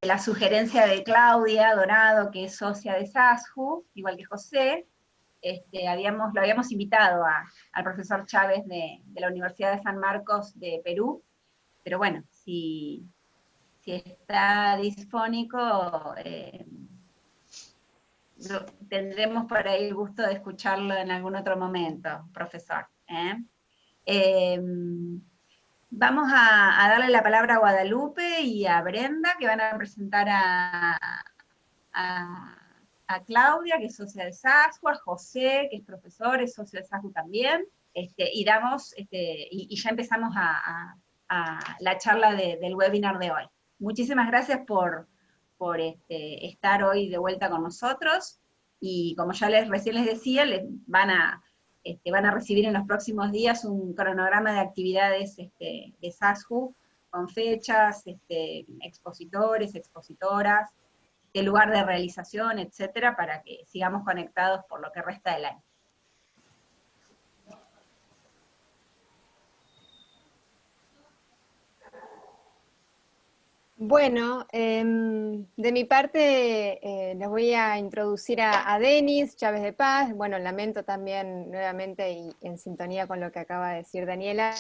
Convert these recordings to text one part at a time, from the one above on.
la sugerencia de Claudia Dorado, que es socia de SASJU, igual que José, lo habíamos invitado al profesor Chávez de la Universidad de San Marcos de Perú, pero bueno, si está disfónico, tendremos por ahí el gusto de escucharlo en algún otro momento, profesor. Vamos a darle la palabra a Guadalupe y a Brenda, que van a presentar a Claudia, que es socia de SASJU, a José, que es profesor, es socio de SASJU también, y ya empezamos a la charla del webinar de hoy. Muchísimas gracias por estar hoy de vuelta con nosotros, y como ya recién les decía, van a recibir en los próximos días un cronograma de actividades de SASJU, con fechas, expositores, expositoras, el lugar de realización, etcétera, para que sigamos conectados por lo que resta del año. Bueno, de mi parte les voy a introducir a Denis Chávez de Paz. Bueno, lamento también nuevamente y en sintonía con lo que acaba de decir Daniela,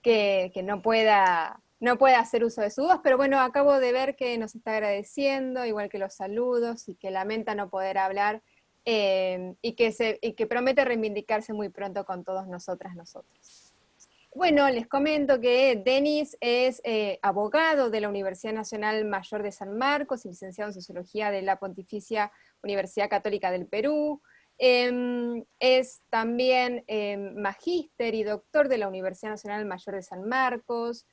que no pueda hacer uso de su voz, pero bueno, acabo de ver que nos está agradeciendo, igual que los saludos, y que lamenta no poder hablar, y que promete reivindicarse muy pronto con todos nosotros. Bueno, les comento que Denis es abogado de la Universidad Nacional Mayor de San Marcos y licenciado en Sociología de la Pontificia Universidad Católica del Perú. Es también magíster y doctor de la Universidad Nacional Mayor de San Marcos.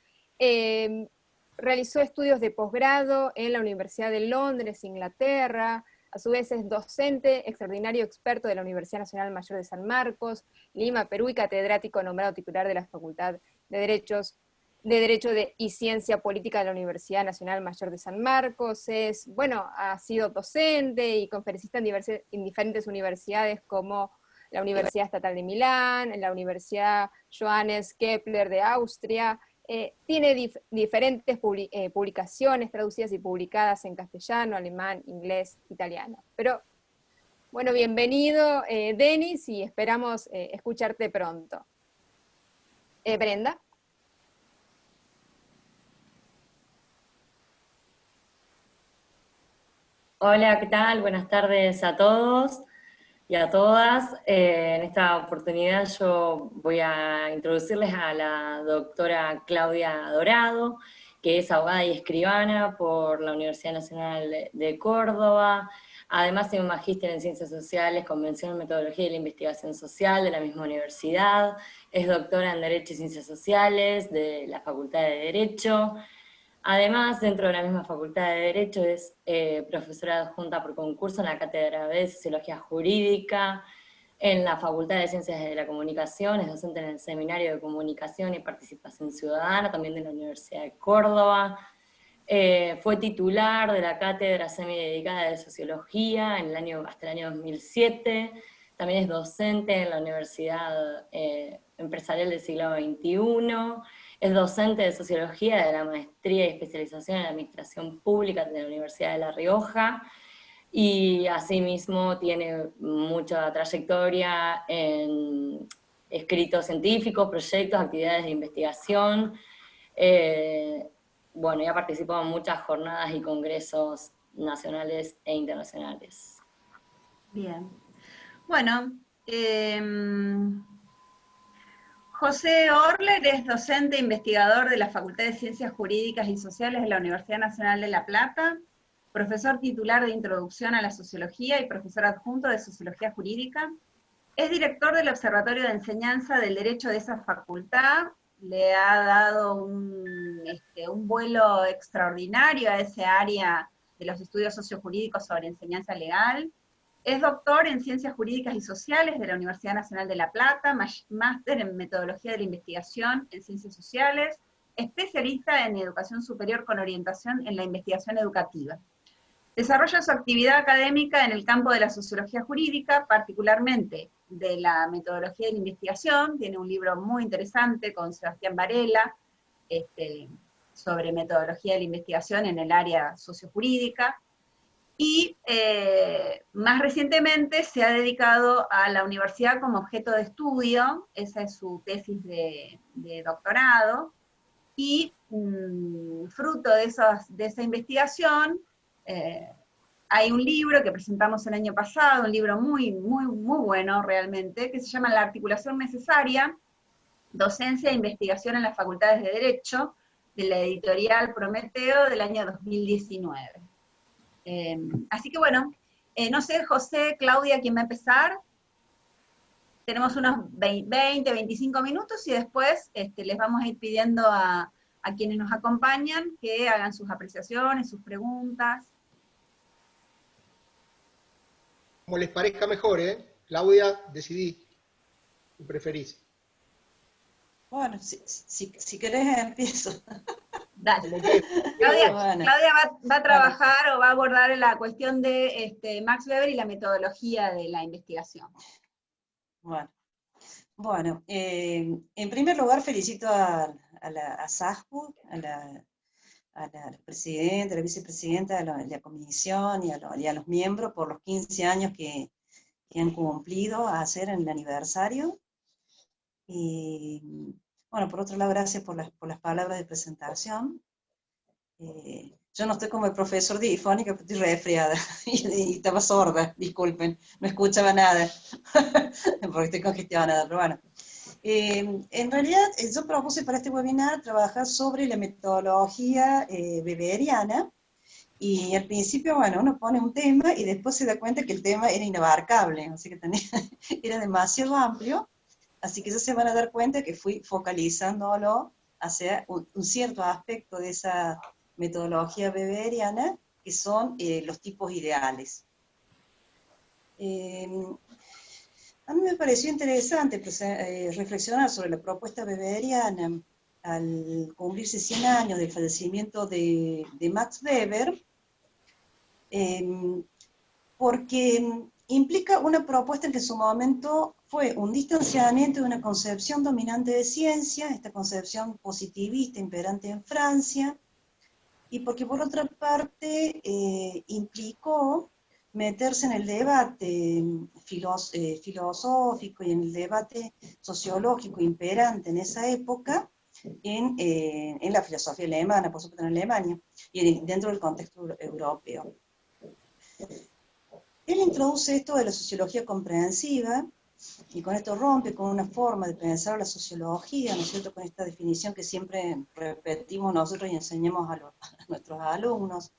Realizó estudios de posgrado en la Universidad de Londres, Inglaterra. A su vez es docente extraordinario experto de la Universidad Nacional Mayor de San Marcos, Lima, Perú, y catedrático nombrado titular de la Facultad de Derecho y Ciencia Política de la Universidad Nacional Mayor de San Marcos. Ha sido docente y conferencista en diferentes universidades como la Universidad Estatal de Milán, en la Universidad Johannes Kepler de Austria. Tiene diferentes publicaciones traducidas y publicadas en castellano, alemán, inglés, italiano. Pero, bueno, bienvenido, Denis, y esperamos escucharte pronto. Brenda. Hola, ¿qué tal? Buenas tardes a todos y a todas. En esta oportunidad yo voy a introducirles a la doctora Claudia Dorado, que es abogada y escribana por la Universidad Nacional de Córdoba. Además tiene un magíster en Ciencias Sociales con mención en Metodología de la Investigación Social de la misma universidad. Es doctora en Derecho y Ciencias Sociales de la Facultad de Derecho. Además, dentro de la misma Facultad de Derecho es profesora adjunta por concurso en la Cátedra de Sociología Jurídica, en la Facultad de Ciencias de la Comunicación, es docente en el Seminario de Comunicación y Participación Ciudadana, también de la Universidad de Córdoba. Fue titular de la Cátedra Semidedicada de Sociología hasta el año 2007, también es docente en la Universidad Empresarial del Siglo XXI, es docente de Sociología de la Maestría y Especialización en Administración Pública de la Universidad de La Rioja, y asimismo tiene mucha trayectoria en escritos científicos, proyectos, actividades de investigación. Y ha participado en muchas jornadas y congresos nacionales e internacionales. Bien. Bueno, José Orler es docente e investigador de la Facultad de Ciencias Jurídicas y Sociales de la Universidad Nacional de La Plata, profesor titular de Introducción a la Sociología y profesor adjunto de Sociología Jurídica. Es director del Observatorio de Enseñanza del Derecho de esa facultad. Le ha dado un vuelo extraordinario a ese área de los estudios sociojurídicos sobre enseñanza legal. Es doctor en Ciencias Jurídicas y Sociales de la Universidad Nacional de La Plata, máster en Metodología de la Investigación en Ciencias Sociales, especialista en Educación Superior con orientación en la investigación educativa. Desarrolla su actividad académica en el campo de la sociología jurídica, particularmente de la metodología de la investigación. Tiene un libro muy interesante con Sebastián Varela, sobre metodología de la investigación en el área sociojurídica, y más recientemente se ha dedicado a la universidad como objeto de estudio, esa es su tesis de doctorado, y fruto de esa investigación, hay un libro que presentamos el año pasado, un libro muy bueno realmente, que se llama La articulación necesaria, docencia e investigación en las facultades de Derecho, de la editorial Prometeo del año 2019. Así que bueno, no sé, José, Claudia, ¿quién va a empezar? Tenemos unos 20, 25 minutos y después les vamos a ir pidiendo a quienes nos acompañan que hagan sus apreciaciones, sus preguntas. Como les parezca mejor, ¿eh? Claudia, decidí, si preferís. Bueno, si querés empiezo. Dale. Claudia, Bueno. Claudia va a trabajar o va a abordar la cuestión de Max Weber y la metodología de la investigación. Bueno, en primer lugar felicito a SAJPU, a la presidenta, a la vicepresidenta de la comisión y a los miembros por los 15 años que han cumplido a hacer en el aniversario. Y bueno, por otro lado, gracias por las palabras de presentación. Yo no estoy como el profesor difónica, porque estoy resfriada y estaba sorda, disculpen, no escuchaba nada, porque estoy congestionada, pero bueno. En realidad, yo propuse para este webinar trabajar sobre la metodología weberiana, y al principio, bueno, uno pone un tema y después se da cuenta que el tema era inabarcable, así que era demasiado amplio, así que ya se van a dar cuenta que fui focalizándolo hacia un cierto aspecto de esa metodología weberiana, que son los tipos ideales. A mí me pareció interesante reflexionar sobre la propuesta weberiana al cumplirse 100 años del fallecimiento de Max Weber, porque implica una propuesta que en su momento fue un distanciamiento de una concepción dominante de ciencia, esta concepción positivista imperante en Francia, y porque por otra parte implicó meterse en el debate filosófico y en el debate sociológico imperante en esa época en la filosofía alemana, por supuesto en Alemania, y dentro del contexto europeo. Él introduce esto de la sociología comprensiva, y con esto rompe con una forma de pensar la sociología, ¿no es cierto?, con esta definición que siempre repetimos nosotros y enseñamos a nuestros alumnos,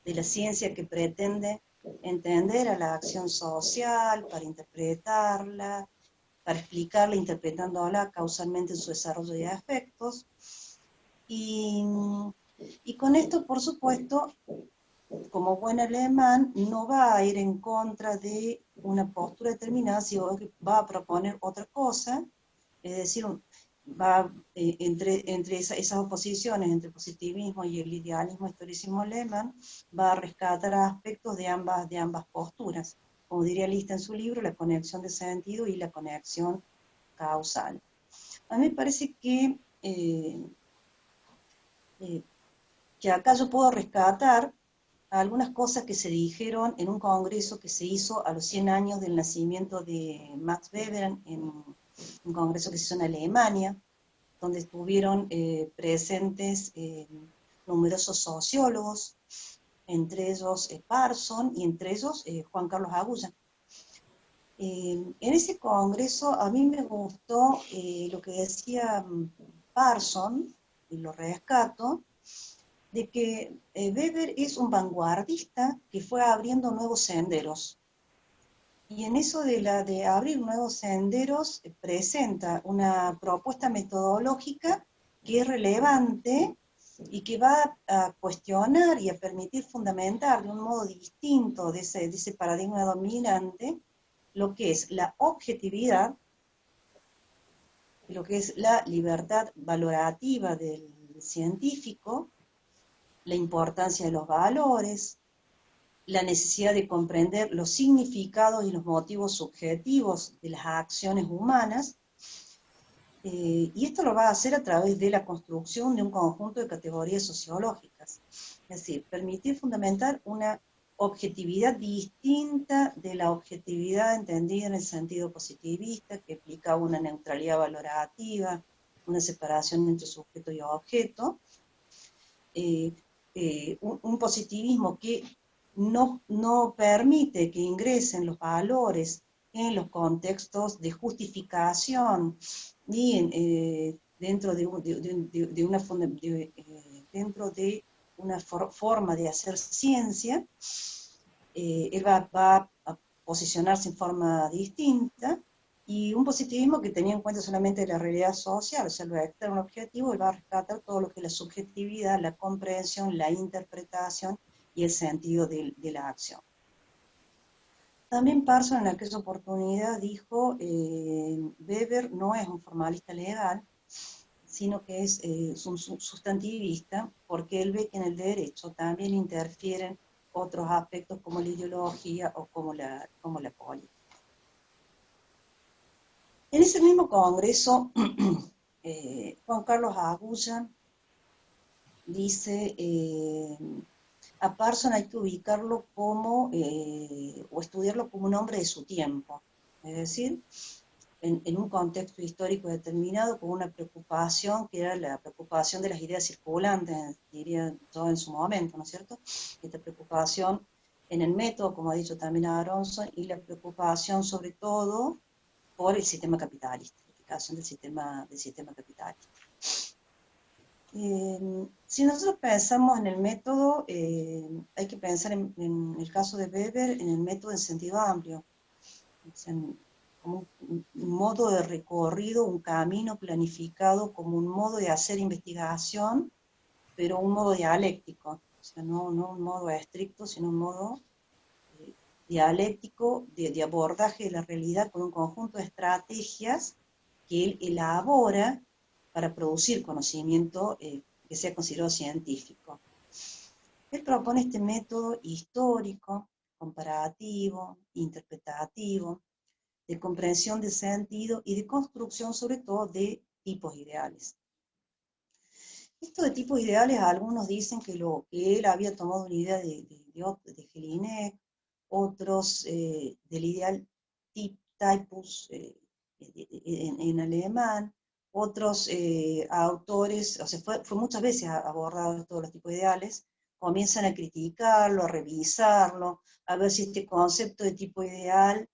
de la ciencia que pretende entender a la acción social, para interpretarla, para explicarla, interpretándola causalmente en su desarrollo de aspectos. Y con esto, por supuesto, como buen alemán, no va a ir en contra de una postura determinada, sino que va a proponer otra cosa, es decir, va entre esas oposiciones, entre el positivismo y el idealismo, historicismo alemán, va a rescatar aspectos de ambas posturas, como diría Lista en su libro, la conexión de sentido y la conexión causal. A mí me parece que acá yo puedo rescatar algunas cosas que se dijeron en un congreso que se hizo a los 100 años del nacimiento de Max Weber, en un congreso que se hizo en Alemania, donde estuvieron presentes numerosos sociólogos, entre ellos Parson y entre ellos Juan Carlos Agulla. En ese congreso a mí me gustó lo que decía Parson, y lo rescato, de que Weber es un vanguardista que fue abriendo nuevos senderos. Y en eso de abrir nuevos senderos, presenta una propuesta metodológica que es relevante y que va a cuestionar y a permitir fundamentar de un modo distinto de ese paradigma dominante lo que es la objetividad, lo que es la libertad valorativa del científico, la importancia de los valores, la necesidad de comprender los significados y los motivos subjetivos de las acciones humanas, Y esto lo va a hacer a través de la construcción de un conjunto de categorías sociológicas. Es decir, permitir fundamentar una objetividad distinta de la objetividad entendida en el sentido positivista, que implica una neutralidad valorativa, una separación entre sujeto y objeto, un positivismo que no permite que ingresen los valores en los contextos de justificación y dentro de una forma de hacer ciencia. Él va a posicionarse en forma distinta, y un positivismo que tenía en cuenta solamente la realidad social, o sea, lo externo objetivo, él va a rescatar todo lo que es la subjetividad, la comprensión, la interpretación y el sentido de la acción. También Parsons en aquella oportunidad dijo, Weber no es un formalista legal, sino que es un sustantivista, porque él ve que en el derecho también interfieren otros aspectos como la ideología o como la política. En ese mismo congreso, Juan Carlos Agulla dice, a Parsons hay que ubicarlo como, o estudiarlo como un hombre de su tiempo, es decir, en un contexto histórico determinado, con una preocupación que era la preocupación de las ideas circulantes, diría yo en su momento, ¿no es cierto? Esta preocupación en el método, como ha dicho también Aronson, y la preocupación sobre todo por el sistema capitalista, la aplicación del sistema capitalista. Si nosotros pensamos en el método, hay que pensar en el caso de Weber, en el método en sentido amplio, o sea, como un modo de recorrido, un camino planificado, como un modo de hacer investigación, pero un modo dialéctico, o sea, no un modo estricto, sino un modo dialéctico de abordaje de la realidad con un conjunto de estrategias que él elabora para producir conocimiento que sea considerado científico. Él propone este método histórico, comparativo, interpretativo, de comprensión de sentido y de construcción sobre todo de tipos ideales. Esto de tipos ideales, algunos dicen que él había tomado una idea de Jelinek, otros del ideal typus en alemán, otros autores, o sea, fue muchas veces abordado todos los tipos ideales, comienzan a criticarlo, a revisarlo, a ver si este concepto de tipo ideal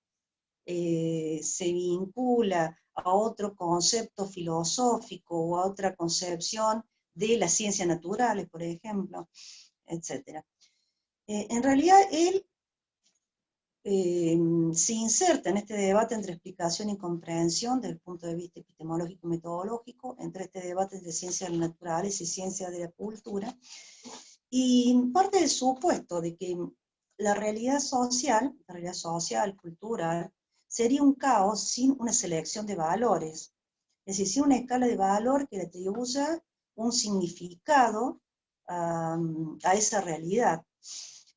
se vincula a otro concepto filosófico o a otra concepción de las ciencias naturales, por ejemplo, etc. En realidad, él se inserta en este debate entre explicación y comprensión desde el punto de vista epistemológico-metodológico, entre este debate entre ciencias naturales y ciencias de la cultura, y parte del supuesto de que la realidad social, cultural, sería un caos sin una selección de valores, es decir, sin una escala de valor que le atribuya un significado a esa realidad.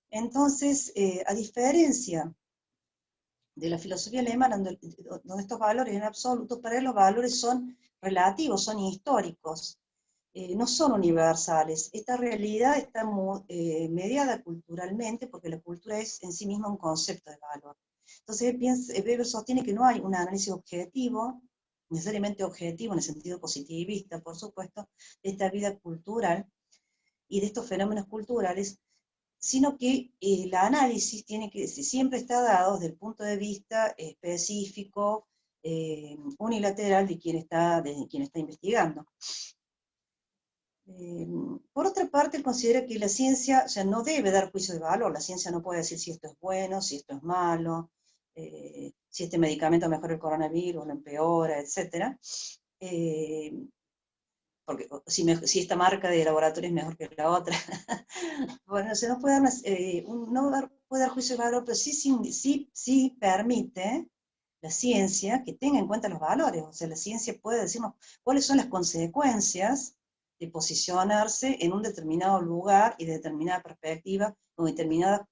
Entonces, a diferencia de la filosofía alemana, donde estos valores eran absolutos, para él los valores son relativos, son históricos, no son universales. Esta realidad está mediada culturalmente, porque la cultura es en sí misma un concepto de valor. Entonces Weber sostiene que no hay un análisis objetivo, necesariamente objetivo en el sentido positivista, por supuesto, de esta vida cultural y de estos fenómenos culturales, sino que el análisis siempre está dado desde el punto de vista específico, unilateral de quien está investigando. Por otra parte, él considera que la ciencia no debe dar juicio de valor, la ciencia no puede decir si esto es bueno, si esto es malo, si este medicamento mejora el coronavirus, lo empeora, etc. Porque si esta marca de laboratorio es mejor que la otra. Bueno, se no puede dar juicio de valor, pero sí permite la ciencia que tenga en cuenta los valores. O sea, la ciencia puede decirnos cuáles son las consecuencias de posicionarse en un determinado lugar y de determinada perspectiva, con determinados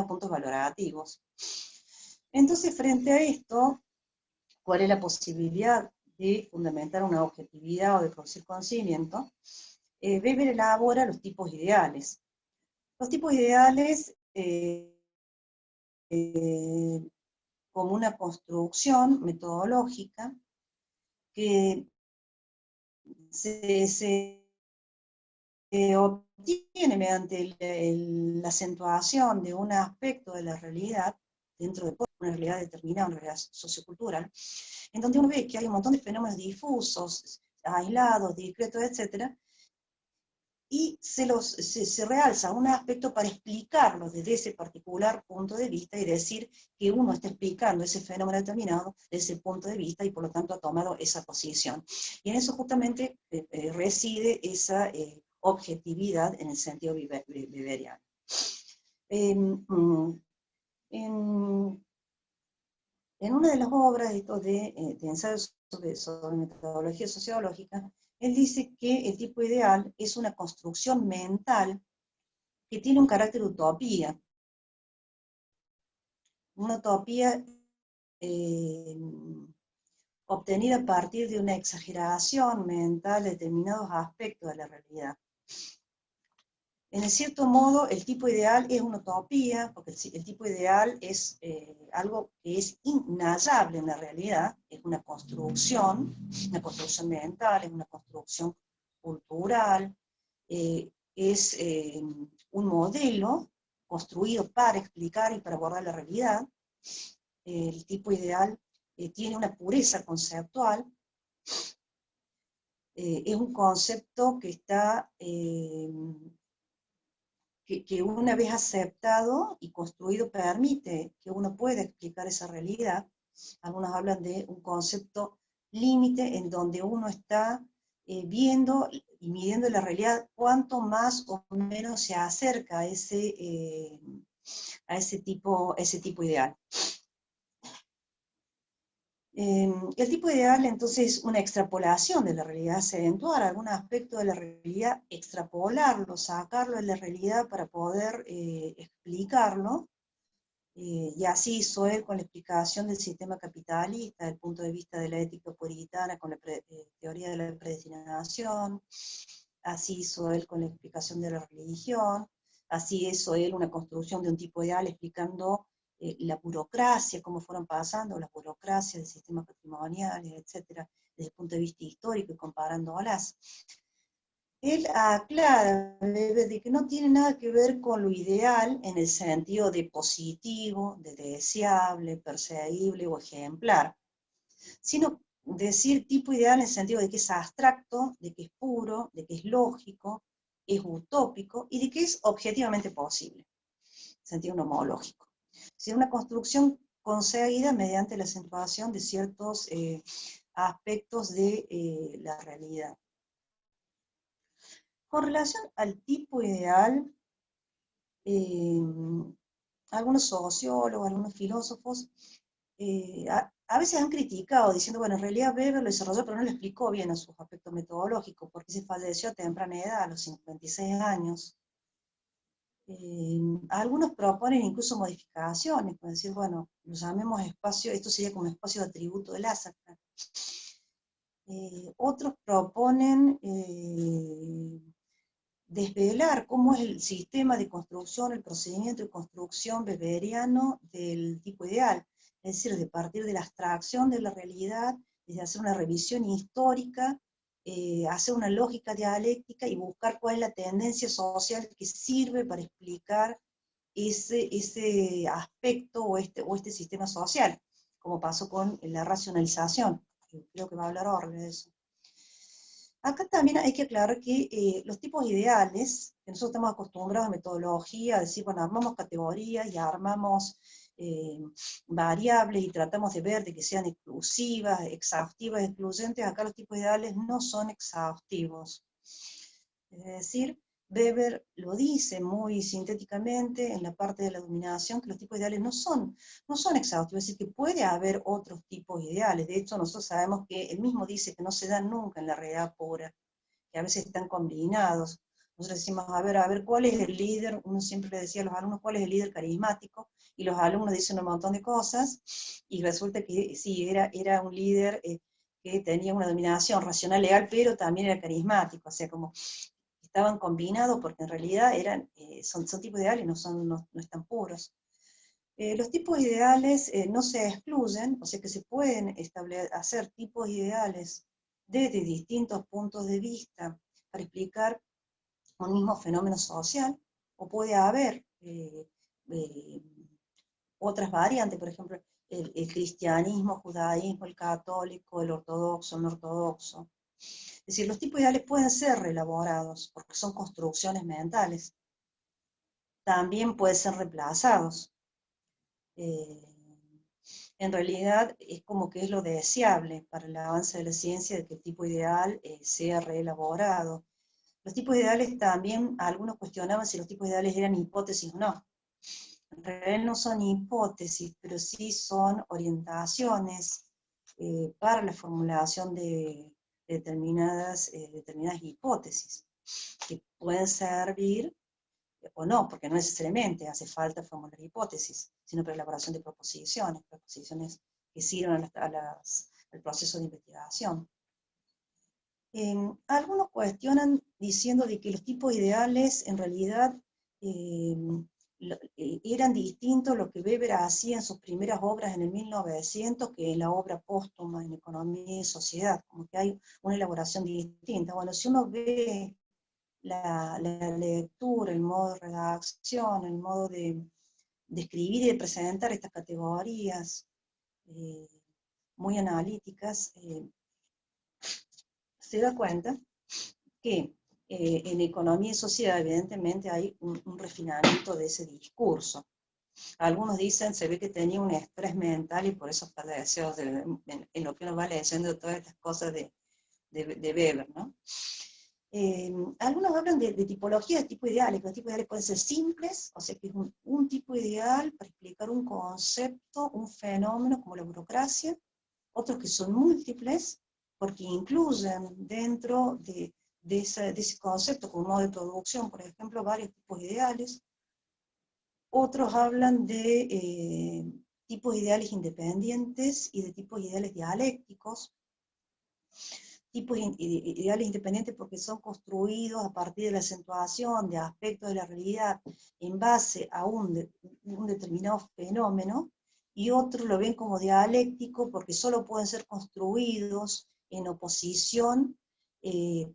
puntos valorativos. Entonces, frente a esto, ¿cuál es la posibilidad de fundamentar una objetividad o de producir conocimiento, Weber elabora los tipos ideales. Los tipos ideales como una construcción metodológica que se obtiene mediante la acentuación de un aspecto de la realidad, dentro de una realidad determinada, una realidad sociocultural, en donde uno ve que hay un montón de fenómenos difusos, aislados, discretos, etc., y se realza un aspecto para explicarlo desde ese particular punto de vista y decir que uno está explicando ese fenómeno determinado desde ese punto de vista y por lo tanto ha tomado esa posición. Y en eso justamente reside esa objetividad en el sentido weberiano. En una de las obras de ensayos sobre metodología sociológica, él dice que el tipo ideal es una construcción mental que tiene un carácter utopía. Una utopía obtenida a partir de una exageración mental de determinados aspectos de la realidad. En cierto modo, el tipo ideal es una utopía, porque el tipo ideal es algo que es inhallable en la realidad, es una construcción mental, es una construcción cultural, es un modelo construido para explicar y para abordar la realidad. El tipo ideal tiene una pureza conceptual, es un concepto que está... que una vez aceptado y construido permite que uno pueda explicar esa realidad. Algunos hablan de un concepto límite en donde uno está viendo y midiendo la realidad cuánto más o menos se acerca a ese tipo ideal. El tipo ideal entonces es una extrapolación de la realidad, acentuar algún aspecto de la realidad, extrapolarlo, sacarlo de la realidad para poder explicarlo, y así hizo él con la explicación del sistema capitalista, desde el punto de vista de la ética puritana, con la teoría de la predestinación, así hizo él con la explicación de la religión, así hizo él una construcción de un tipo ideal explicando la burocracia, cómo fueron pasando las burocracias del sistema patrimonial, etcétera, desde el punto de vista histórico y comparándolas. Él aclara de que no tiene nada que ver con lo ideal en el sentido de positivo, de deseable, perseguible o ejemplar, sino decir tipo ideal en el sentido de que es abstracto, de que es puro, de que es lógico, es utópico y de que es objetivamente posible, en sentido nomológico. Es una construcción conseguida mediante la acentuación de ciertos aspectos de la realidad. Con relación al tipo ideal, algunos sociólogos, algunos filósofos, a veces han criticado diciendo, bueno, en realidad Weber lo desarrolló, pero no lo explicó bien a sus aspectos metodológicos, porque se falleció a temprana edad, a los 56 años. Algunos proponen incluso modificaciones, para decir, bueno, lo llamemos espacio, esto sería como espacio de atributo de Lázaro. Otros proponen desvelar cómo es el sistema de construcción, el procedimiento de construcción weberiano del tipo ideal, es decir, de partir de la abstracción de la realidad, desde hacer una revisión histórica, hacer una lógica dialéctica y buscar cuál es la tendencia social que sirve para explicar ese aspecto o este sistema social, como pasó con la racionalización. Creo que va a hablar Orle de eso. Acá también hay que aclarar que los tipos ideales, que nosotros estamos acostumbrados a metodología, a decir, bueno, armamos categorías y armamos variables y tratamos de ver de que sean exclusivas, exhaustivas, excluyentes. Acá los tipos ideales no son exhaustivos. Es decir, Weber lo dice muy sintéticamente en la parte de la dominación, que los tipos ideales no son exhaustivos, es decir, que puede haber otros tipos ideales. De hecho, nosotros sabemos que él mismo dice que no se dan nunca en la realidad pura, que a veces están combinados. Nosotros decimos, a ver, ¿cuál es el líder? Uno siempre le decía a los alumnos, ¿cuál es el líder carismático? Y los alumnos dicen un montón de cosas, y resulta que sí, era un líder que tenía una dominación racional legal, pero también era carismático, o sea, como estaban combinados porque en realidad eran, son tipos ideales, no están puros. Los tipos ideales no se excluyen, o sea que se pueden hacer tipos ideales desde distintos puntos de vista para explicar un mismo fenómeno social, o puede haber otras variantes, por ejemplo, el cristianismo, el judaísmo, el católico, el ortodoxo, el no ortodoxo. Es decir, los tipos ideales pueden ser reelaborados porque son construcciones mentales. También pueden ser reemplazados. En realidad es como que es lo deseable para el avance de la ciencia de que el tipo ideal sea reelaborado. Los tipos ideales también, algunos cuestionaban si los tipos ideales eran hipótesis o no. En realidad no son hipótesis, pero sí son orientaciones para la formulación de determinadas hipótesis, que pueden servir o no, porque no necesariamente hace falta formular hipótesis, sino para la elaboración de proposiciones que sirvan al proceso de investigación. Algunos cuestionan diciendo de que los tipos ideales en realidad eran distintos a lo que Weber hacía en sus primeras obras en el 1900 que en la obra póstuma en Economía y Sociedad, como que hay una elaboración distinta. Bueno, si uno ve la lectura, el modo de redacción, el modo de escribir y de presentar estas categorías muy analíticas, se da cuenta que en Economía y Sociedad evidentemente hay un refinamiento de ese discurso. Algunos dicen, se ve que tenía un estrés mental y por eso padeció en lo que uno va leyendo todas estas cosas de Weber, ¿no? Algunos hablan de tipologías, de tipos ideales, que los tipos ideales pueden ser simples, o sea que es un tipo ideal para explicar un concepto, un fenómeno como la burocracia, otros que son múltiples, porque incluyen dentro de ese concepto, como modo de producción, por ejemplo, varios tipos ideales. Otros hablan de tipos ideales independientes y de tipos ideales dialécticos. Tipos ideales independientes porque son construidos a partir de la acentuación de aspectos de la realidad en base a un determinado fenómeno, y otros lo ven como dialéctico porque solo pueden ser construidos en oposición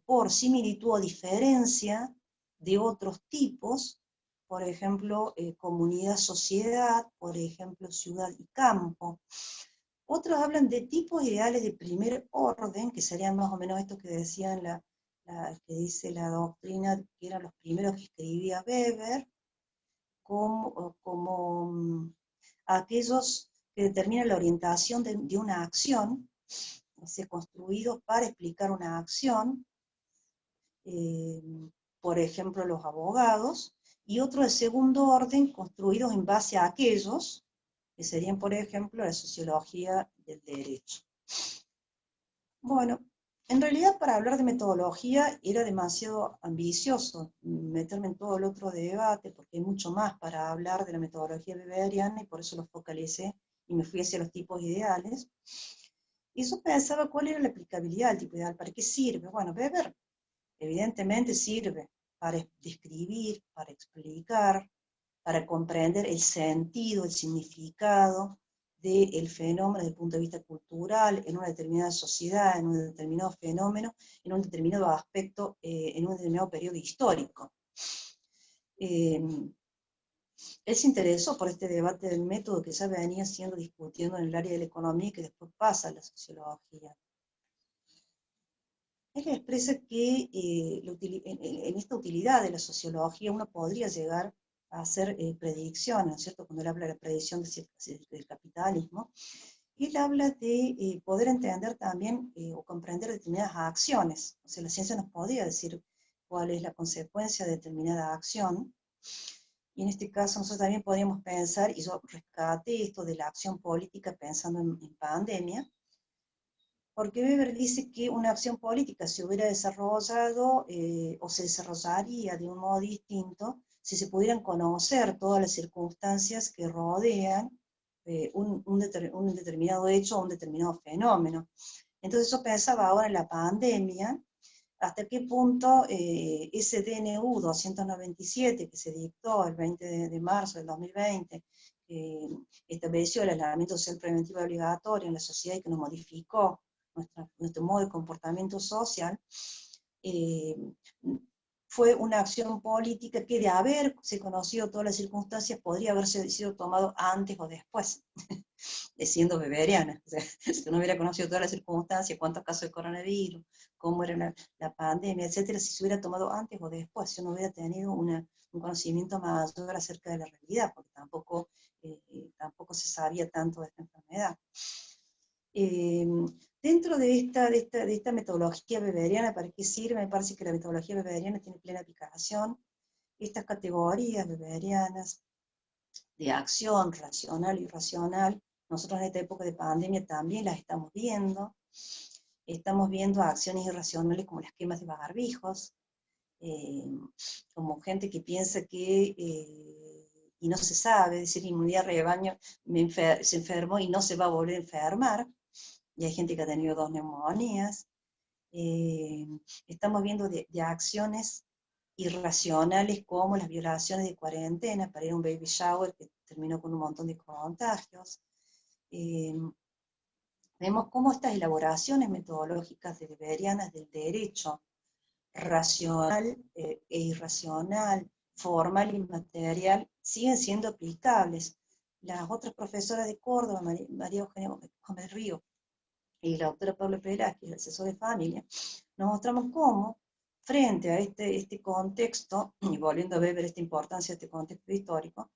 por similitud o diferencia de otros tipos, por ejemplo, comunidad-sociedad, por ejemplo, ciudad y campo. Otros hablan de tipos ideales de primer orden, que serían más o menos estos que decían que dice la doctrina, que eran los primeros que escribía Weber, como aquellos que determinan la orientación de una acción, o sea, construidos para explicar una acción, por ejemplo, los abogados, y otros de segundo orden, construidos en base a aquellos, que serían, por ejemplo, la sociología del derecho. Bueno, en realidad para hablar de metodología era demasiado ambicioso meterme en todo el otro debate, porque hay mucho más para hablar de la metodología weberiana, y por eso lo focalicé y me fui hacia los tipos ideales. Y yo pensaba cuál era la aplicabilidad del tipo ideal, ¿para qué sirve? Bueno, Weber evidentemente sirve para describir, para explicar, para comprender el sentido, el significado del fenómeno desde el punto de vista cultural, en una determinada sociedad, en un determinado fenómeno, en un determinado aspecto, en un determinado periodo histórico. Él se interesó por este debate del método que ya venía siendo discutiendo en el área de la economía y que después pasa a la sociología. Él expresa que en esta utilidad de la sociología uno podría llegar a hacer predicciones, ¿no es cierto? Cuando él habla de la predicción del capitalismo, él habla de poder entender también o comprender determinadas acciones. O sea, la ciencia nos podría decir cuál es la consecuencia de determinada acción, y en este caso nosotros también podríamos pensar, y yo rescaté esto de la acción política pensando en pandemia, porque Weber dice que una acción política se hubiera desarrollado o se desarrollaría de un modo distinto si se pudieran conocer todas las circunstancias que rodean un determinado hecho o un determinado fenómeno. Entonces yo pensaba ahora en la pandemia, hasta qué punto ese DNU 297 que se dictó el 20 de marzo del 2020, que estableció el aislamiento social preventivo obligatorio en la sociedad y que nos modificó nuestro modo de comportamiento social, fue una acción política que, de haberse conocido todas las circunstancias, podría haberse sido tomado antes o después, siendo beberiana. O sea, si uno hubiera conocido todas las circunstancias, cuántos casos de coronavirus, cómo era la pandemia, etcétera, si se hubiera tomado antes o después, si uno hubiera tenido un conocimiento mayor acerca de la realidad, porque tampoco se sabía tanto de esta enfermedad. Dentro de esta metodología beberiana, ¿para qué sirve? Me parece que la metodología beberiana tiene plena aplicación. Estas categorías beberianas de acción racional y irracional, nosotros en esta época de pandemia también las estamos viendo. Estamos viendo acciones irracionales como las quemas de barbijos, como gente que piensa que, y no se sabe, es decir, inmunidad de rebaño, se enfermó y no se va a volver a enfermar, y hay gente que ha tenido 2 neumonías. Estamos viendo de acciones irracionales como las violaciones de cuarentena para ir a un baby shower que terminó con un montón de contagios. Vemos cómo estas elaboraciones metodológicas beberianas del derecho racional e irracional, formal y material, siguen siendo aplicables. Las otras profesoras de Córdoba, María Eugenia Gómez Río y la doctora Paula Pelázquez, el asesor de familia, nos mostramos cómo, frente a este contexto, y volviendo a ver esta importancia de este contexto histórico,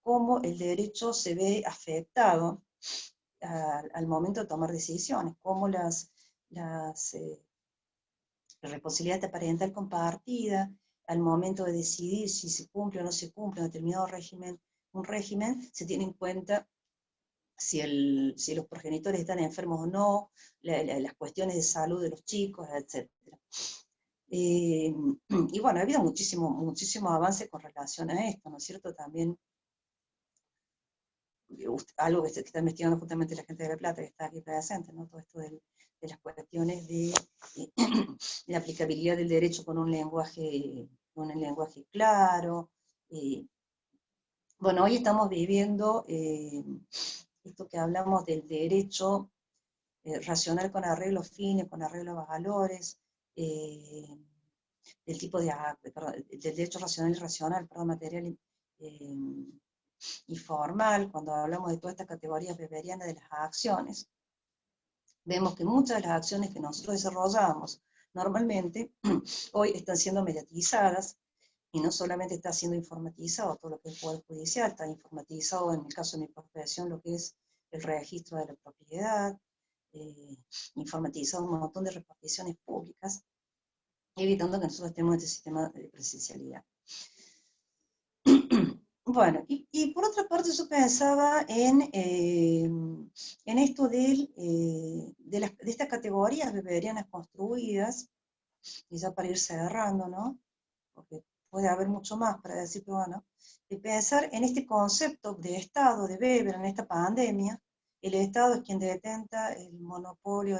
cómo el derecho se ve afectado al momento de tomar decisiones, cómo la responsabilidad parental compartida, al momento de decidir si se cumple o no se cumple un determinado régimen, se tiene en cuenta si los progenitores están enfermos o no, las cuestiones de salud de los chicos, etc. Y bueno, ha habido muchísimo avance con relación a esto, ¿no es cierto? También algo que está investigando justamente la gente de La Plata, que está aquí presente, ¿no? Todo esto de las cuestiones de la aplicabilidad del derecho con un lenguaje claro. Bueno, hoy estamos viviendo esto que hablamos del derecho racional con arreglo a fines, con arreglo a valores, del tipo del derecho racional y irracional, material y formal, cuando hablamos de todas estas categorías beberianas de las acciones, vemos que muchas de las acciones que nosotros desarrollamos normalmente hoy están siendo mediatizadas, y no solamente está siendo informatizado todo lo que es el Poder Judicial, está informatizado en el caso de mi profesión lo que es el registro de la propiedad, informatizado un montón de reparticiones públicas, evitando que nosotros estemos en este sistema de presencialidad. Bueno, y por otra parte yo pensaba en esto de estas categorías beberianas construidas, y ya para ir cerrando, ¿no? Porque puede haber mucho más para decir, pero bueno, de pensar en este concepto de Estado, de Weber, en esta pandemia. El Estado es quien detenta el monopolio,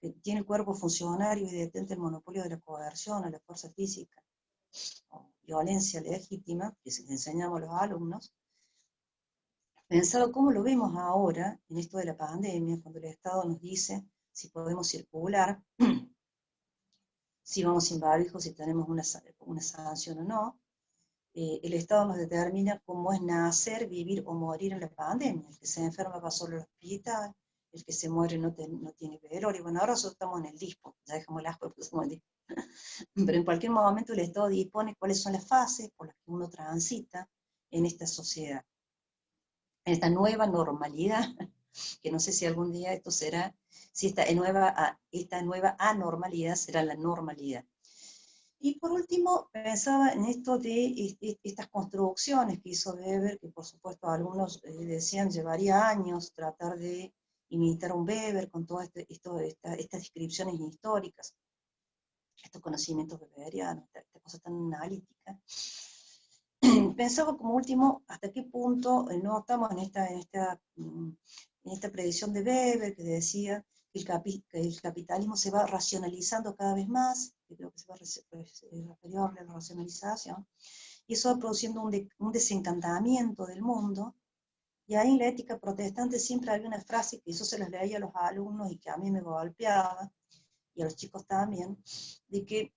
que tiene el cuerpo funcionario y detenta el monopolio de la coerción, a la fuerza física, o violencia legítima, que se le enseñamos a los alumnos. Pensado cómo lo vemos ahora, en esto de la pandemia, cuando el Estado nos dice si podemos circular, si vamos sin barbijo, si tenemos una sanción o no. El Estado nos determina cómo es nacer, vivir o morir en la pandemia. El que se enferma va solo al hospital, el que se muere no tiene velorio. Bueno, ahora nosotros estamos en el dispo, ya dejamos el asco, estamos en el dispo. Pero en cualquier momento el Estado dispone cuáles son las fases por las que uno transita en esta sociedad. En esta nueva normalidad, que no sé si algún día esto será, si esta nueva anormalidad será la normalidad. Y por último, pensaba en esto de estas construcciones que hizo Weber, que por supuesto algunos decían llevaría años tratar de imitar un Weber con todas estas descripciones históricas, estos conocimientos weberianos, esta cosa tan analítica. Pensaba como último, hasta qué punto no estamos en esta predicción de Weber, que decía que el capitalismo se va racionalizando cada vez más, que creo que se va referido a la racionalización, y eso va produciendo un desencantamiento del mundo. Y ahí en la ética protestante siempre había una frase que yo se las leía a los alumnos y que a mí me golpeaba, y a los chicos también, de que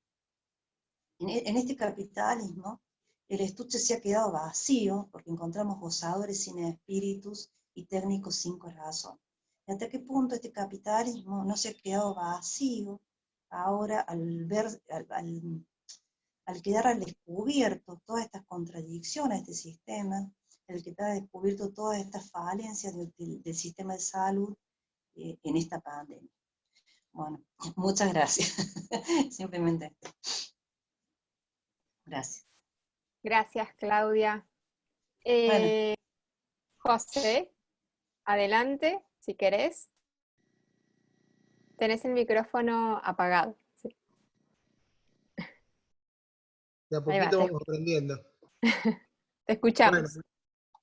en este capitalismo el estuche se ha quedado vacío, porque encontramos gozadores sin espíritus y técnicos sin corazón. ¿Y hasta qué punto este capitalismo no se ha quedado vacío ahora al quedar al descubierto todas estas contradicciones de este sistema, el que ha descubierto todas estas falencias del sistema de salud en esta pandemia? Bueno, muchas gracias. Simplemente. Gracias. Gracias, Claudia. Bueno. José, adelante, si querés. Tenés el micrófono apagado. Sí. De a poquito vamos aprendiendo. Te escuchamos. Bueno,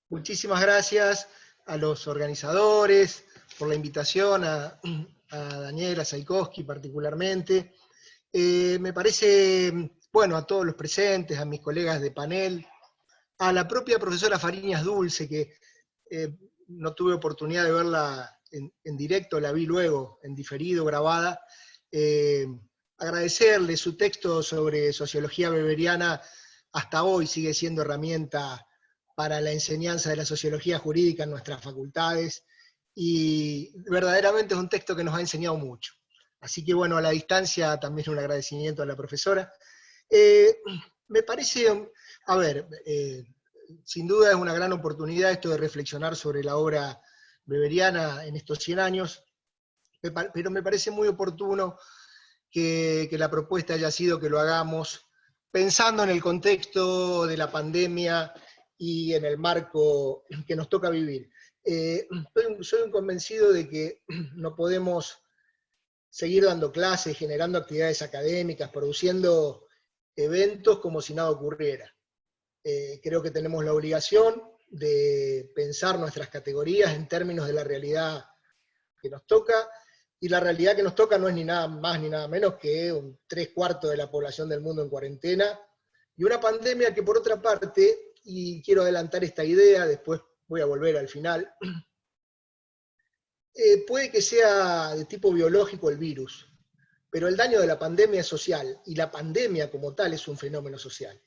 muchísimas gracias a los organizadores por la invitación, a Daniela Saikowski particularmente. Me parece, bueno, a todos los presentes, a mis colegas de panel, a la propia profesora Fariñas Dulce, que no tuve oportunidad de verla en directo, la vi luego en diferido, grabada. Agradecerle su texto sobre sociología weberiana, hasta hoy sigue siendo herramienta para la enseñanza de la sociología jurídica en nuestras facultades, y verdaderamente es un texto que nos ha enseñado mucho. Así que bueno, a la distancia también un agradecimiento a la profesora. Me parece, a ver, sin duda es una gran oportunidad esto de reflexionar sobre la obra weberiana en estos 100 años, pero me parece muy oportuno que la propuesta haya sido que lo hagamos pensando en el contexto de la pandemia y en el marco que nos toca vivir. Soy un convencido de que no podemos seguir dando clases, generando actividades académicas, produciendo eventos como si nada ocurriera. Creo que tenemos la obligación de pensar nuestras categorías en términos de la realidad que nos toca, y la realidad que nos toca no es ni nada más ni nada menos que un 3/4 de la población del mundo en cuarentena, y una pandemia que por otra parte, y quiero adelantar esta idea, después voy a volver al final, puede que sea de tipo biológico el virus, pero el daño de la pandemia es social, y la pandemia como tal es un fenómeno social.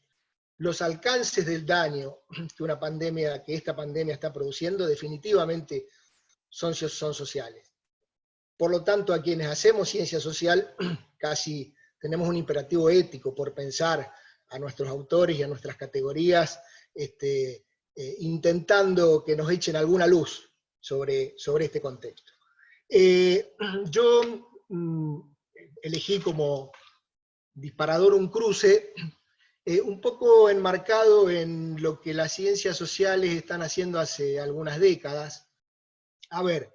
Los alcances del daño que esta pandemia está produciendo definitivamente son sociales. Por lo tanto, a quienes hacemos ciencia social, casi tenemos un imperativo ético por pensar a nuestros autores y a nuestras categorías, intentando que nos echen alguna luz sobre este contexto. Yo elegí como disparador un cruce, un poco enmarcado en lo que las ciencias sociales están haciendo hace algunas décadas. A ver,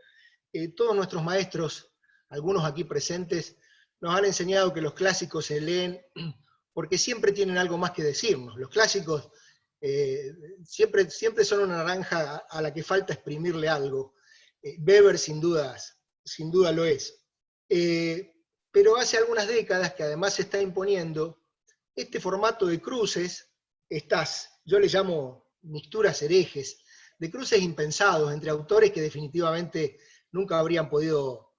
todos nuestros maestros, algunos aquí presentes, nos han enseñado que los clásicos se leen porque siempre tienen algo más que decirnos. Los clásicos siempre son una naranja a la que falta exprimirle algo. Weber sin duda lo es. Pero hace algunas décadas que además se está imponiendo este formato de cruces, yo le llamo mixturas herejes, de cruces impensados entre autores que definitivamente nunca habrían podido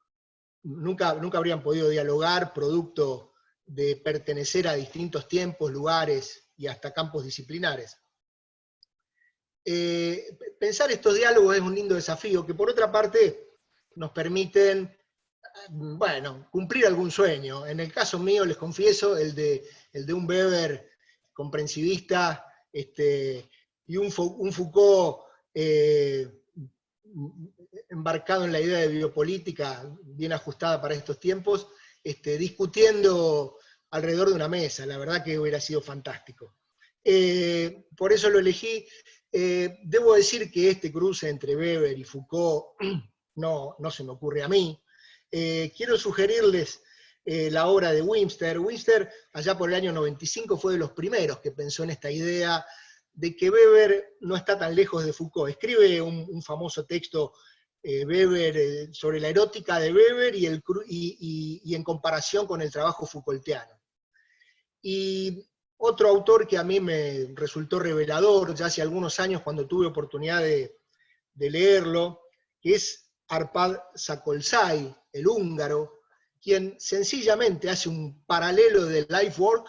dialogar, producto de pertenecer a distintos tiempos, lugares y hasta campos disciplinares. Pensar estos diálogos es un lindo desafío que por otra parte nos permiten, bueno, cumplir algún sueño. En el caso mío, les confieso, el de un Weber comprensivista, y un Foucault embarcado en la idea de biopolítica, bien ajustada para estos tiempos, discutiendo alrededor de una mesa. La verdad que hubiera sido fantástico. Por eso lo elegí. Debo decir que este cruce entre Weber y Foucault no se me ocurre a mí. Quiero sugerirles la obra de Webster. Webster, allá por el año 95, fue de los primeros que pensó en esta idea de que Weber no está tan lejos de Foucault. Escribe un famoso texto Weber, sobre la erótica de Weber y en comparación con el trabajo Foucaultiano. Y otro autor que a mí me resultó revelador ya hace algunos años cuando tuve oportunidad de leerlo, que es Arpad Sakolzai, el húngaro, quien sencillamente hace un paralelo del life work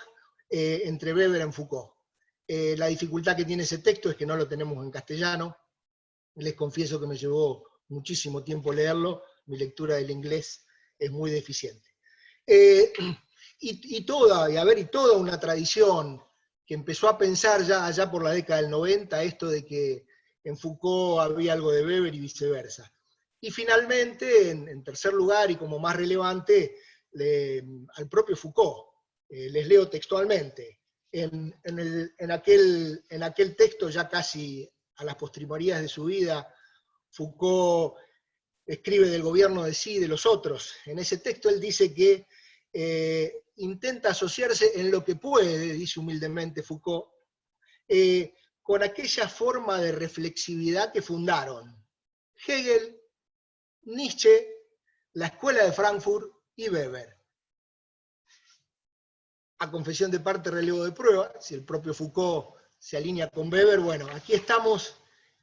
entre Weber y Foucault. La dificultad que tiene ese texto es que no lo tenemos en castellano. Les confieso que me llevó muchísimo tiempo leerlo, mi lectura del inglés es muy deficiente. Y toda una tradición que empezó a pensar ya allá por la década del 90, esto de que en Foucault había algo de Weber y viceversa. Y finalmente, en tercer lugar y como más relevante, al propio Foucault. Les leo textualmente. En aquel texto, ya casi a las postrimerías de su vida, Foucault escribe del gobierno de sí y de los otros. En ese texto él dice que intenta asociarse en lo que puede, dice humildemente Foucault, con aquella forma de reflexividad que fundaron Hegel, Nietzsche, la Escuela de Frankfurt y Weber. A confesión de parte, relevo de prueba, si el propio Foucault se alinea con Weber, bueno, aquí estamos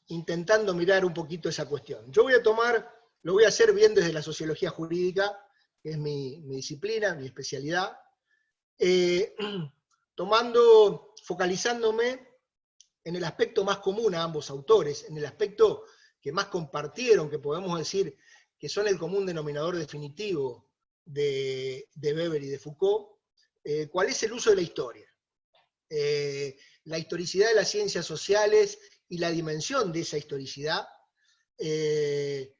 intentando mirar un poquito esa cuestión. Yo lo voy a hacer bien desde la sociología jurídica, que es mi disciplina, mi especialidad, focalizándome en el aspecto más común a ambos autores, en el aspecto que más compartieron, que podemos decir que son el común denominador definitivo de Weber y de Foucault. ¿Cuál es el uso de la historia? La historicidad de las ciencias sociales y la dimensión de esa historicidad.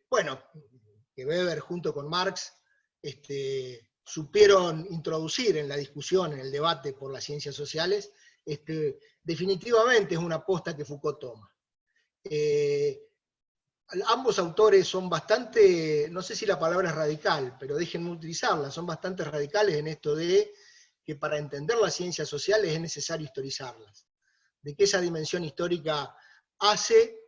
Bueno, que Weber junto con Marx supieron introducir en la discusión, en el debate por las ciencias sociales, definitivamente es una aposta que Foucault toma. Ambos autores son bastante, no sé si la palabra es radical, pero déjenme utilizarla, son bastante radicales en esto de que para entender las ciencias sociales es necesario historizarlas, de que esa dimensión histórica hace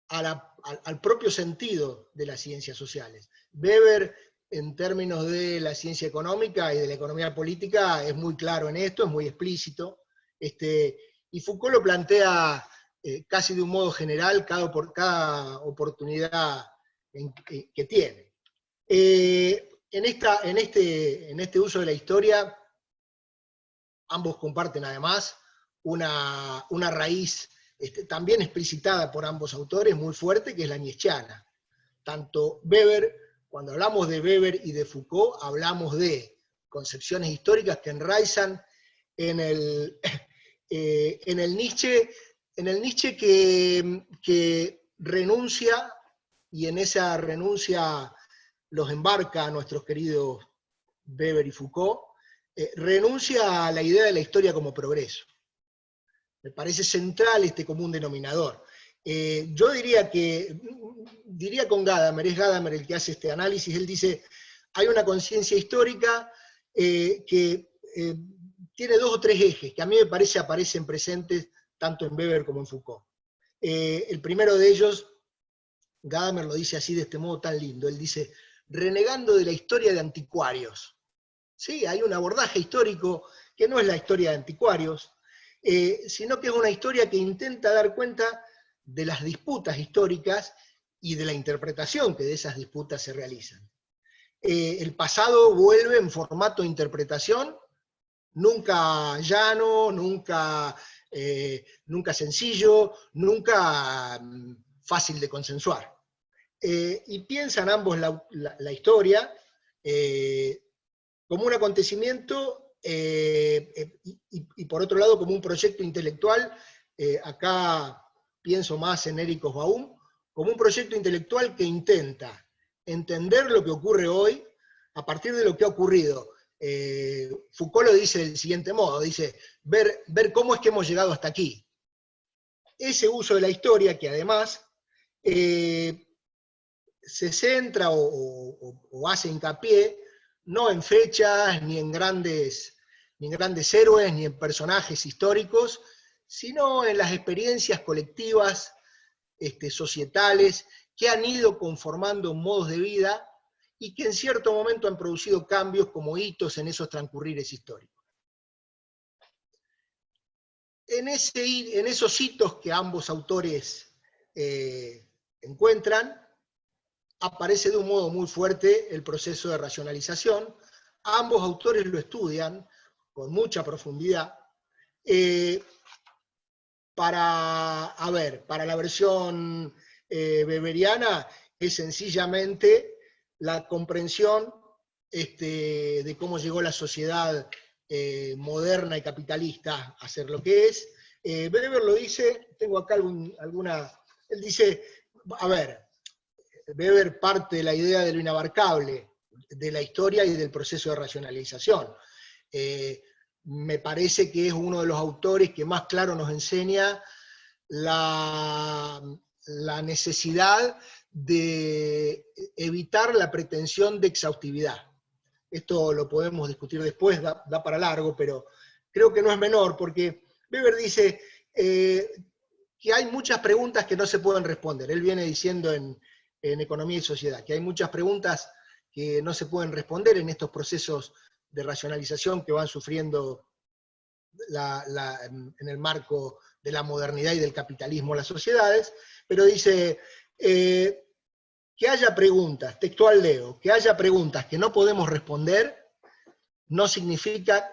al propio sentido de las ciencias sociales. Weber, en términos de la ciencia económica y de la economía política, es muy claro en esto, es muy explícito, y Foucault lo plantea casi de un modo general por cada oportunidad que tiene. En este uso de la historia, ambos comparten además una raíz también explicitada por ambos autores, muy fuerte, que es la nietzscheana. Tanto Weber, cuando hablamos de Weber y de Foucault, hablamos de concepciones históricas que enraizan en el Nietzsche que renuncia, y en esa renuncia los embarca a nuestros queridos Weber y Foucault, renuncia a la idea de la historia como progreso. Me parece central este común denominador. Yo diría con Gadamer, es Gadamer el que hace este análisis, él dice, hay una conciencia histórica que tiene dos o tres ejes, que a mí me parece aparecen presentes tanto en Weber como en Foucault. El primero de ellos, Gadamer lo dice así de este modo tan lindo, él dice, renegando de la historia de anticuarios. Sí, hay un abordaje histórico que no es la historia de anticuarios, sino que es una historia que intenta dar cuenta de las disputas históricas y de la interpretación que de esas disputas se realizan. El pasado vuelve en formato de interpretación, nunca llano, nunca sencillo, nunca fácil de consensuar. Y piensan ambos la historia como un acontecimiento y por otro lado como un proyecto intelectual. Acá pienso más en Erik Hobsbawm, como un proyecto intelectual que intenta entender lo que ocurre hoy a partir de lo que ha ocurrido. Foucault lo dice del siguiente modo, dice, ver cómo es que hemos llegado hasta aquí. Ese uso de la historia que además se centra o hace hincapié no en fechas, ni en grandes héroes, ni en personajes históricos, sino en las experiencias colectivas, societales, que han ido conformando modos de vida y que en cierto momento han producido cambios como hitos en esos transcurrires históricos. En esos hitos que ambos autores encuentran, aparece de un modo muy fuerte el proceso de racionalización. Ambos autores lo estudian con mucha profundidad. Para la versión weberiana es sencillamente la comprensión de cómo llegó la sociedad moderna y capitalista a ser lo que es. Weber lo dice, tengo acá él dice, Weber parte de la idea de lo inabarcable, de la historia y del proceso de racionalización. Me parece que es uno de los autores que más claro nos enseña la necesidad de evitar la pretensión de exhaustividad. Esto lo podemos discutir después, da para largo, pero creo que no es menor, porque Weber dice que hay muchas preguntas que no se pueden responder. Él viene diciendo en Economía y Sociedad, que hay muchas preguntas que no se pueden responder en estos procesos de racionalización que van sufriendo en el marco de la modernidad y del capitalismo las sociedades, pero dice que haya preguntas, textual leo, que haya preguntas que no podemos responder, no significa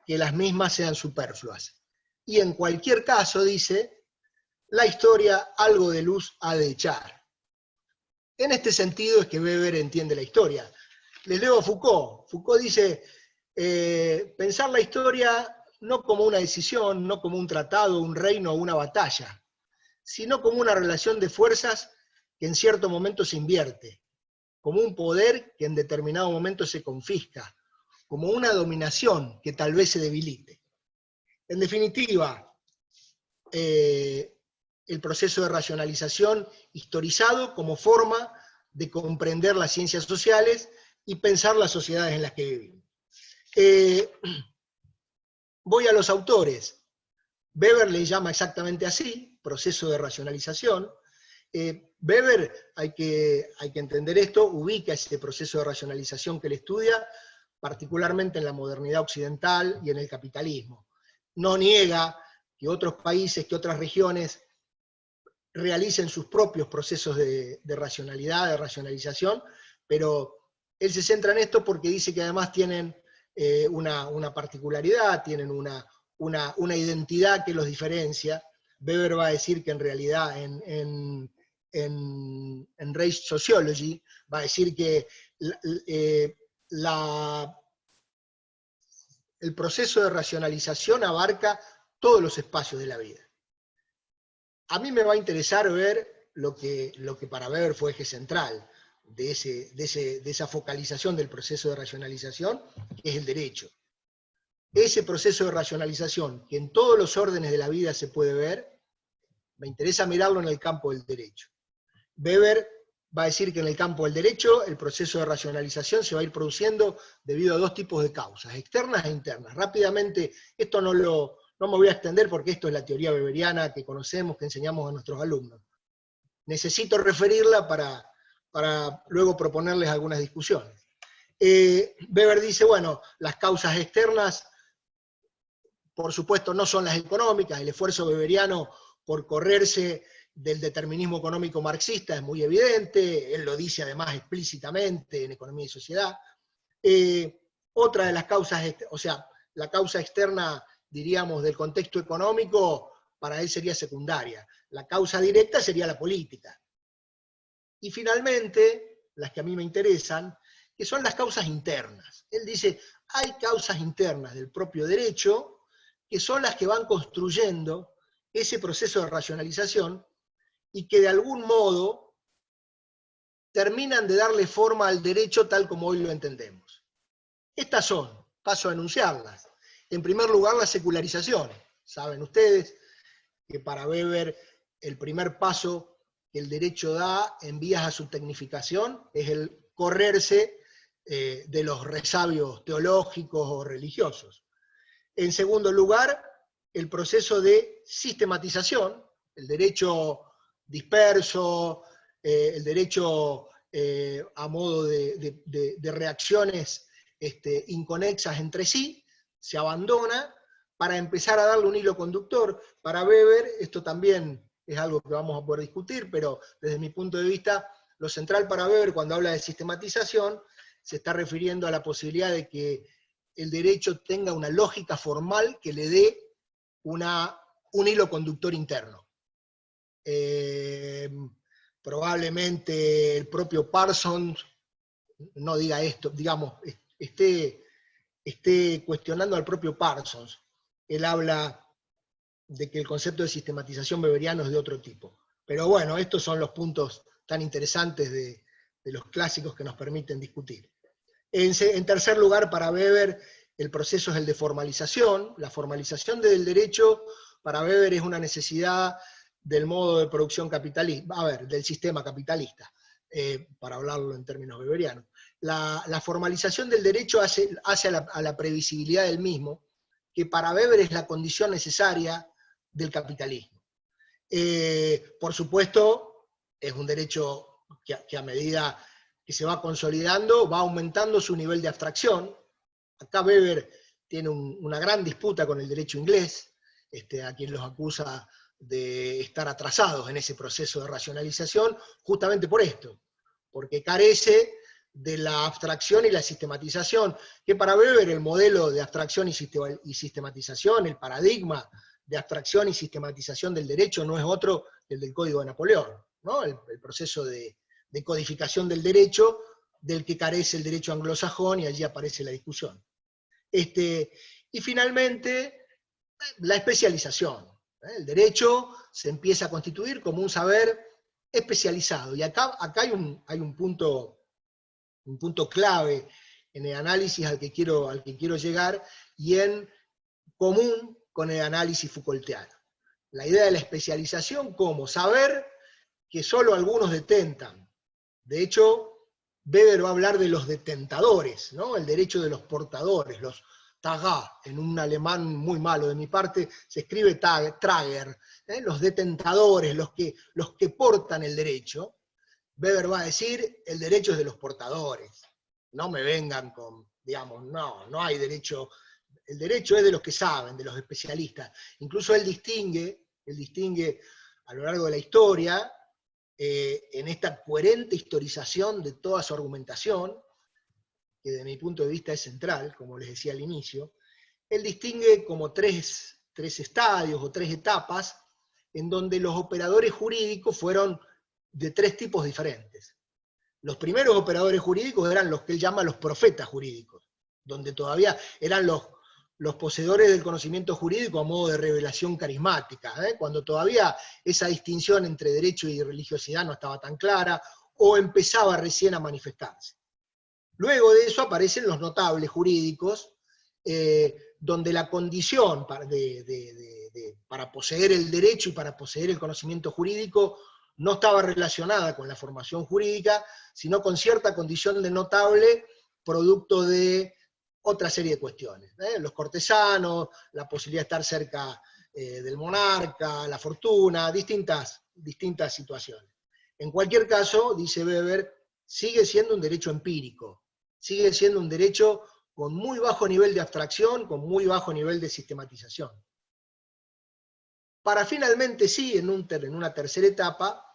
que las mismas sean superfluas. Y en cualquier caso, dice, la historia algo de luz ha de echar. En este sentido es que Weber entiende la historia. Les leo a Foucault. Foucault dice, pensar la historia no como una decisión, no como un tratado, un reino o una batalla, sino como una relación de fuerzas que en cierto momento se invierte, como un poder que en determinado momento se confisca, como una dominación que tal vez se debilite. En definitiva, el proceso de racionalización historizado como forma de comprender las ciencias sociales y pensar las sociedades en las que vivimos. Voy a los autores. Weber le llama exactamente así, proceso de racionalización. Weber, hay que entender esto, ubica ese proceso de racionalización que él estudia, particularmente en la modernidad occidental y en el capitalismo. No niega que otros países, que otras regiones realicen sus propios procesos de racionalidad, de racionalización, pero él se centra en esto porque dice que además tienen una particularidad, tienen una identidad que los diferencia. Weber va a decir que en realidad en Race Sociology va a decir que el proceso de racionalización abarca todos los espacios de la vida. A mí me va a interesar ver lo que para Weber fue eje central de esa focalización del proceso de racionalización, que es el derecho. Ese proceso de racionalización, que en todos los órdenes de la vida se puede ver, me interesa mirarlo en el campo del derecho. Weber va a decir que en el campo del derecho el proceso de racionalización se va a ir produciendo debido a dos tipos de causas, externas e internas. Rápidamente, esto no me voy a extender porque esto es la teoría weberiana que conocemos, que enseñamos a nuestros alumnos. Necesito referirla para luego proponerles algunas discusiones. Weber dice, bueno, las causas externas, por supuesto, no son las económicas. El esfuerzo weberiano por correrse del determinismo económico marxista es muy evidente, él lo dice además explícitamente en Economía y Sociedad. Otra de las causas, o sea, la causa externa, diríamos, del contexto económico, para él sería secundaria. La causa directa sería la política. Y finalmente, las que a mí me interesan, que son las causas internas. Él dice, hay causas internas del propio derecho, que son las que van construyendo ese proceso de racionalización, y que de algún modo terminan de darle forma al derecho tal como hoy lo entendemos. Estas son, paso a enunciarlas. En primer lugar, la secularización. Saben ustedes que para Weber el primer paso que el derecho da en vías a su tecnificación es el correrse de los resabios teológicos o religiosos. En segundo lugar, el proceso de sistematización, el derecho disperso, el derecho a modo de reacciones inconexas entre sí, se abandona para empezar a darle un hilo conductor. Para Weber, esto también es algo que vamos a poder discutir, pero desde mi punto de vista, lo central para Weber cuando habla de sistematización, se está refiriendo a la posibilidad de que el derecho tenga una lógica formal que le dé un hilo conductor interno. Probablemente el propio Parsons no diga esto, digamos, esté cuestionando al propio Parsons. Él habla de que el concepto de sistematización weberiano es de otro tipo. Pero bueno, estos son los puntos tan interesantes de los clásicos que nos permiten discutir. En tercer lugar, para Weber, el proceso es el de formalización. La formalización del derecho, para Weber, es una necesidad del modo de producción capitalista, del sistema capitalista, para hablarlo en términos weberianos. La formalización del derecho hace a la previsibilidad del mismo, que para Weber es la condición necesaria del capitalismo. Por supuesto, es un derecho que a medida que se va consolidando, va aumentando su nivel de abstracción. Acá Weber tiene una gran disputa con el derecho inglés, a quien los acusa de estar atrasados en ese proceso de racionalización, justamente por esto, porque carece de la abstracción y la sistematización, que para Weber el modelo de abstracción y sistematización, el paradigma de abstracción y sistematización del derecho no es otro que el del Código de Napoleón, ¿no? El proceso de codificación del derecho, del que carece el derecho anglosajón, y allí aparece la discusión. Y finalmente, la especialización. El derecho se empieza a constituir como un saber especializado, y acá hay un punto clave en el análisis al que quiero llegar, y en común con el análisis Foucaultiano. La idea de la especialización como saber que solo algunos detentan. De hecho, Weber va a hablar de los detentadores, ¿no? El derecho de los portadores, los Taga, en un alemán muy malo de mi parte, se escribe Trager, los detentadores, los que portan el derecho. Weber va a decir, el derecho es de los portadores. No me vengan con, digamos, no hay derecho, el derecho es de los que saben, de los especialistas. Incluso él distingue a lo largo de la historia, en esta coherente historización de toda su argumentación, que desde mi punto de vista es central, como les decía al inicio, él distingue como tres estadios o tres etapas en donde los operadores jurídicos fueron de tres tipos diferentes. Los primeros operadores jurídicos eran los que él llama los profetas jurídicos, donde todavía eran los poseedores del conocimiento jurídico a modo de revelación carismática, cuando todavía esa distinción entre derecho y religiosidad no estaba tan clara, o empezaba recién a manifestarse. Luego de eso aparecen los notables jurídicos, donde la condición para poseer el derecho y para poseer el conocimiento jurídico no estaba relacionada con la formación jurídica, sino con cierta condición de notable, producto de otra serie de cuestiones. Los cortesanos, la posibilidad de estar cerca del monarca, la fortuna, distintas situaciones. En cualquier caso, dice Weber, sigue siendo un derecho empírico, sigue siendo un derecho con muy bajo nivel de abstracción, con muy bajo nivel de sistematización. Para finalmente sí, en una tercera etapa,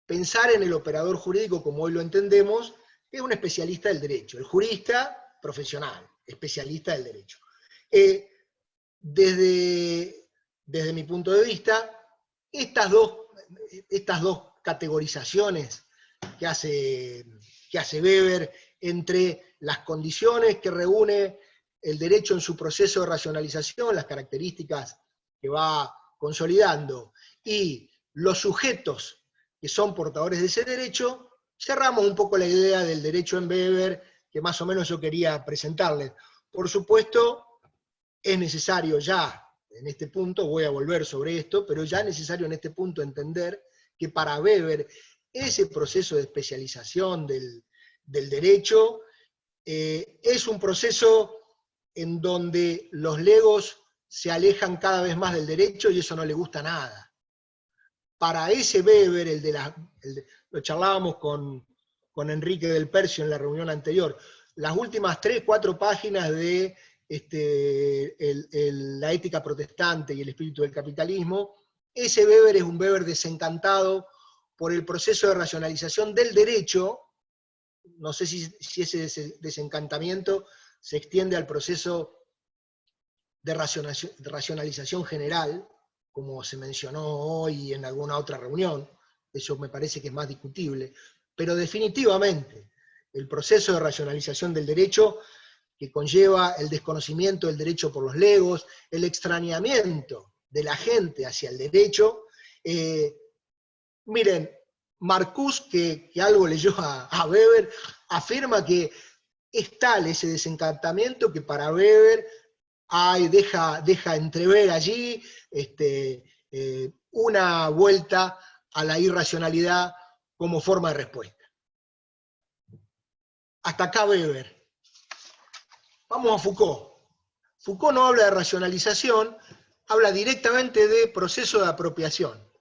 pensar en el operador jurídico como hoy lo entendemos, que es un especialista del derecho, el jurista profesional, especialista del derecho. Desde mi punto de vista, estas dos categorizaciones que hace Weber entre las condiciones que reúne el derecho en su proceso de racionalización, las características que va consolidando, y los sujetos que son portadores de ese derecho, cerramos un poco la idea del derecho en Weber, que más o menos yo quería presentarles. Por supuesto, es necesario ya, en este punto, voy a volver sobre esto, pero ya es necesario en este punto entender que para Weber ese proceso de especialización del derecho es un proceso en donde los legos se alejan cada vez más del derecho y eso no le gusta nada. Para ese Weber, lo charlábamos con Enrique del Percio en la reunión anterior, las últimas 3, 4 páginas de la ética protestante y el espíritu del capitalismo, ese Weber es un Weber desencantado por el proceso de racionalización del derecho. No sé si ese desencantamiento se extiende al proceso de racionalización general, como se mencionó hoy en alguna otra reunión, eso me parece que es más discutible, pero definitivamente el proceso de racionalización del derecho, que conlleva el desconocimiento del derecho por los legos, el extrañamiento de la gente hacia el derecho. Miren, Marcuse, que algo leyó a Weber, afirma que es tal ese desencantamiento que para Weber deja entrever allí una vuelta a la irracionalidad como forma de respuesta. Hasta acá Weber. Vamos a Foucault. Foucault no habla de racionalización, habla directamente de proceso de apropiación.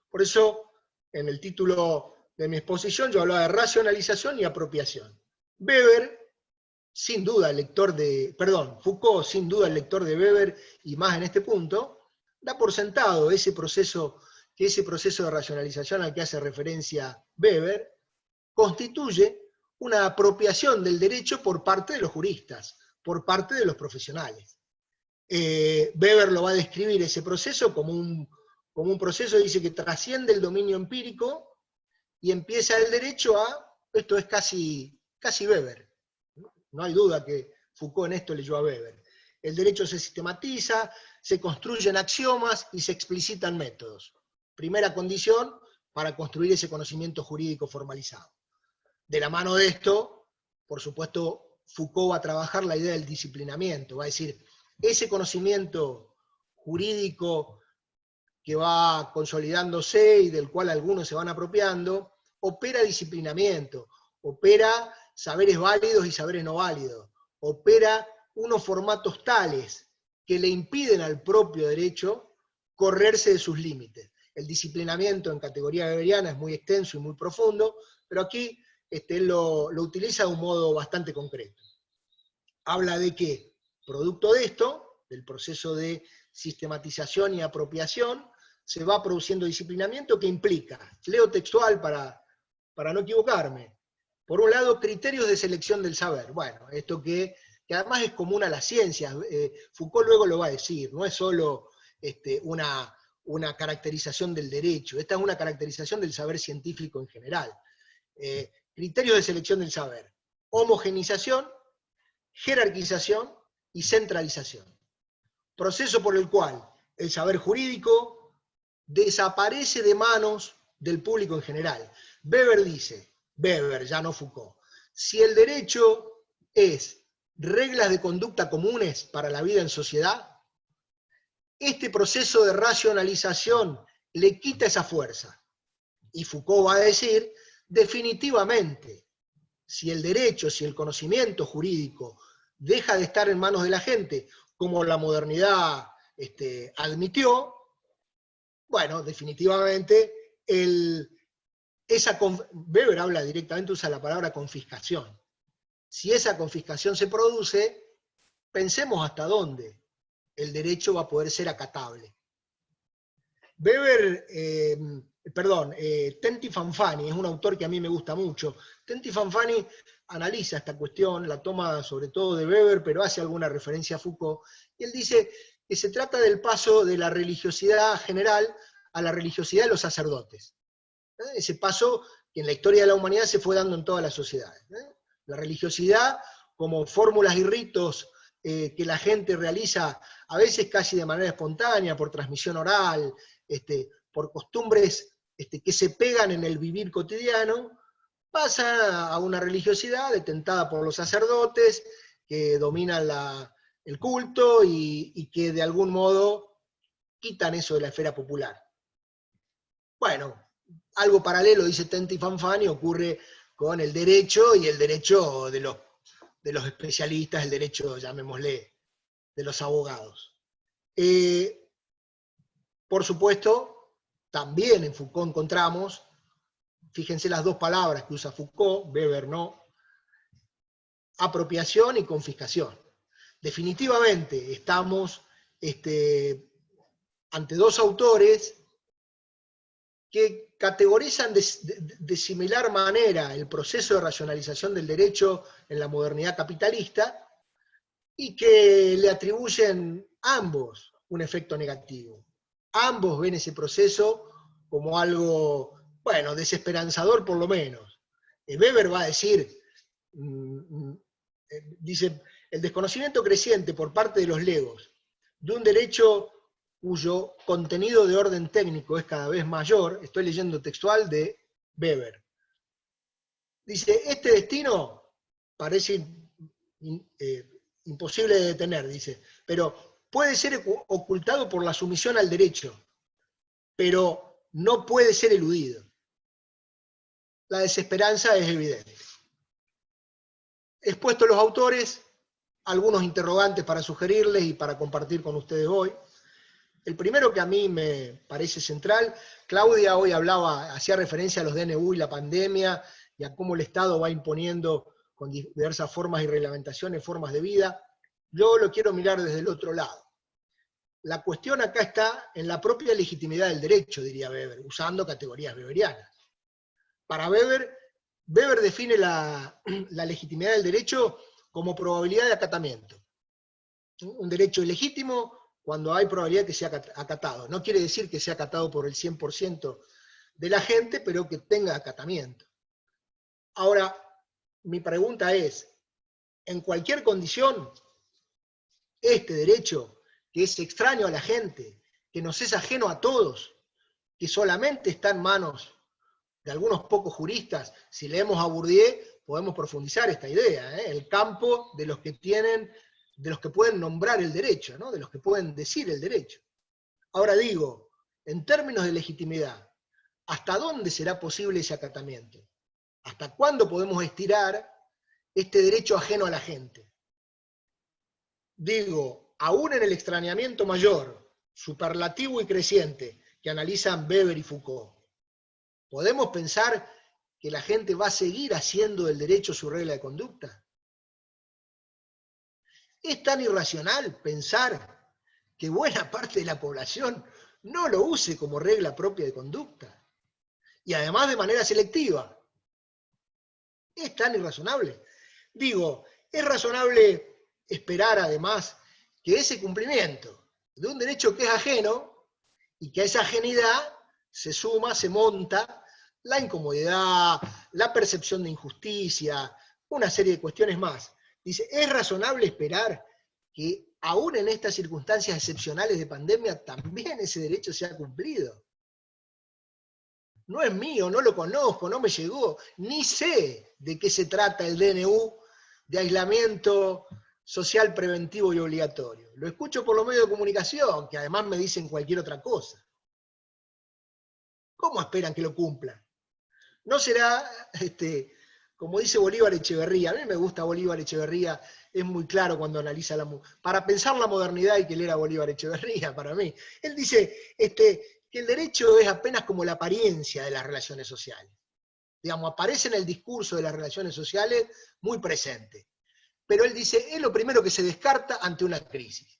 Por eso, en el título de mi exposición, yo hablaba de racionalización y apropiación. Foucault, sin duda el lector de Weber, y más en este punto, da por sentado ese proceso de racionalización al que hace referencia Weber, constituye una apropiación del derecho por parte de los juristas, por parte de los profesionales. Weber lo va a describir ese proceso como un proceso, dice, que trasciende el dominio empírico y empieza el derecho esto es casi Weber. No hay duda que Foucault en esto leyó a Weber. El derecho se sistematiza, se construyen axiomas y se explicitan métodos. Primera condición para construir ese conocimiento jurídico formalizado. De la mano de esto, por supuesto, Foucault va a trabajar la idea del disciplinamiento, va a decir, ese conocimiento jurídico que va consolidándose y del cual algunos se van apropiando, opera disciplinamiento, opera saberes válidos y saberes no válidos, opera unos formatos tales que le impiden al propio derecho correrse de sus límites. El disciplinamiento en categoría weberiana es muy extenso y muy profundo, pero aquí él lo utiliza de un modo bastante concreto. Habla de que, producto de esto, del proceso de sistematización y apropiación, se va produciendo disciplinamiento que implica, leo textual para no equivocarme, por un lado, criterios de selección del saber. Bueno, esto que además es común a las ciencias, Foucault luego lo va a decir, no es solo una caracterización del derecho, esta es una caracterización del saber científico en general. Criterios de selección del saber: homogenización, jerarquización y centralización. Proceso por el cual el saber jurídico desaparece de manos del público en general. Weber dice, ya no Foucault, si el derecho es reglas de conducta comunes para la vida en sociedad, este proceso de racionalización le quita esa fuerza. Y Foucault va a decir, definitivamente, si el derecho, si el conocimiento jurídico deja de estar en manos de la gente, como la modernidad admitió, bueno, definitivamente, Weber habla directamente, usa la palabra confiscación. Si esa confiscación se produce, pensemos hasta dónde el derecho va a poder ser acatable. Tenti Fanfani es un autor que a mí me gusta mucho. Tenti Fanfani analiza esta cuestión, la toma sobre todo de Weber, pero hace alguna referencia a Foucault, y él dice que se trata del paso de la religiosidad general a la religiosidad de los sacerdotes. Ese paso que en la historia de la humanidad se fue dando en todas las sociedades. La religiosidad como fórmulas y ritos que la gente realiza a veces casi de manera espontánea, por transmisión oral, por costumbres que se pegan en el vivir cotidiano, pasa a una religiosidad detentada por los sacerdotes, que dominan el culto y que de algún modo quitan eso de la esfera popular. Bueno, algo paralelo, dice Tenti Fanfani, ocurre con el derecho y el derecho de los especialistas, el derecho, llamémosle, de los abogados. Por supuesto, también en Foucault encontramos fíjense las dos palabras que usa Foucault, Weber no, apropiación y confiscación. Definitivamente estamos ante dos autores que categorizan de similar manera el proceso de racionalización del derecho en la modernidad capitalista y que le atribuyen ambos un efecto negativo. Ambos ven ese proceso como algo, bueno, desesperanzador por lo menos. Weber va a decir, dice, el desconocimiento creciente por parte de los legos de un derecho cuyo contenido de orden técnico es cada vez mayor, estoy leyendo textual de Weber. Dice, este destino parece imposible de detener, dice, pero puede ser ocultado por la sumisión al derecho, pero no puede ser eludido. La desesperanza es evidente. Expuestos los autores, algunos interrogantes para sugerirles y para compartir con ustedes hoy. El primero que a mí me parece central, Claudia hoy hacía referencia a los DNU y la pandemia, y a cómo el Estado va imponiendo con diversas formas y reglamentaciones, formas de vida. Yo lo quiero mirar desde el otro lado. La cuestión acá está en la propia legitimidad del derecho, diría Weber, usando categorías weberianas. Para Weber define la legitimidad del derecho como probabilidad de acatamiento. Un derecho ilegítimo cuando hay probabilidad que sea acatado. No quiere decir que sea acatado por el 100% de la gente, pero que tenga acatamiento. Ahora, mi pregunta es, en cualquier condición, este derecho, que es extraño a la gente, que nos es ajeno a todos, que solamente está en manos de algunos pocos juristas, si leemos a Bourdieu, podemos profundizar esta idea, el campo de los que tienen, de los que pueden nombrar el derecho, ¿no? De los que pueden decir el derecho. Ahora digo, en términos de legitimidad, ¿hasta dónde será posible ese acatamiento? ¿Hasta cuándo podemos estirar este derecho ajeno a la gente? Digo, aún en el extrañamiento mayor, superlativo y creciente, que analizan Weber y Foucault, ¿podemos pensar que la gente va a seguir haciendo del derecho su regla de conducta? Es tan irracional pensar que buena parte de la población no lo use como regla propia de conducta, y además de manera selectiva. Es tan irrazonable. Digo, es razonable esperar además que ese cumplimiento de un derecho que es ajeno, y que a esa ajenidad se suma, se monta la incomodidad, la percepción de injusticia, una serie de cuestiones más. Dice, es razonable esperar que aún en estas circunstancias excepcionales de pandemia también ese derecho sea cumplido. No es mío, no lo conozco, no me llegó, ni sé de qué se trata el DNU de aislamiento social preventivo y obligatorio. Lo escucho por los medios de comunicación, que además me dicen cualquier otra cosa. ¿Cómo esperan que lo cumplan? No será, como dice Bolívar Echeverría, a mí me gusta Bolívar Echeverría, es muy claro cuando analiza para pensar la modernidad hay que leer a Bolívar Echeverría, para mí. Él dice que el derecho es apenas como la apariencia de las relaciones sociales. Digamos, aparece en el discurso de las relaciones sociales muy presente. Pero él dice, es lo primero que se descarta ante una crisis.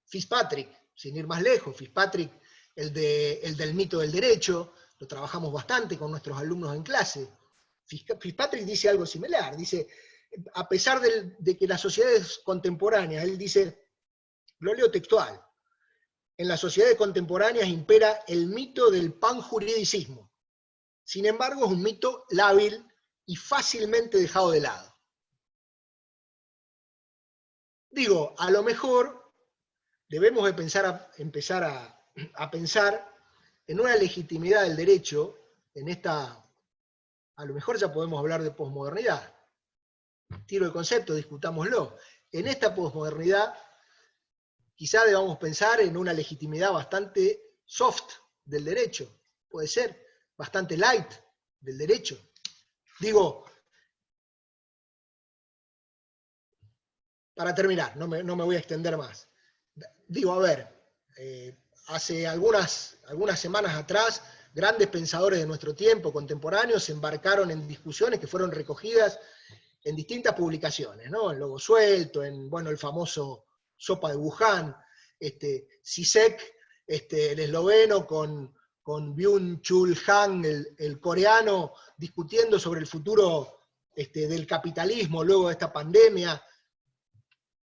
Fitzpatrick, sin ir más lejos, Fitzpatrick, el del mito del derecho, lo trabajamos bastante con nuestros alumnos en clase. Fitzpatrick dice algo similar, dice, a pesar de que las sociedades contemporáneas, él dice, lo leo textual, en las sociedades contemporáneas impera el mito del panjuridicismo. Sin embargo, es un mito lábil y fácilmente dejado de lado. Digo, a lo mejor debemos de empezar a pensar en una legitimidad del derecho, en esta, a lo mejor ya podemos hablar de posmodernidad. Tiro el concepto, discutámoslo. En esta posmodernidad, quizá debamos pensar en una legitimidad bastante soft del derecho, puede ser, bastante light del derecho. Digo, para terminar, no me voy a extender más. Digo, a ver, hace algunas semanas atrás grandes pensadores de nuestro tiempo, contemporáneos, se embarcaron en discusiones que fueron recogidas en distintas publicaciones, ¿no? En Lobo Suelto, en, bueno, el famoso Sopa de Wuhan, Zizek, el esloveno, con Byung-Chul Han, el coreano, discutiendo sobre el futuro del capitalismo luego de esta pandemia.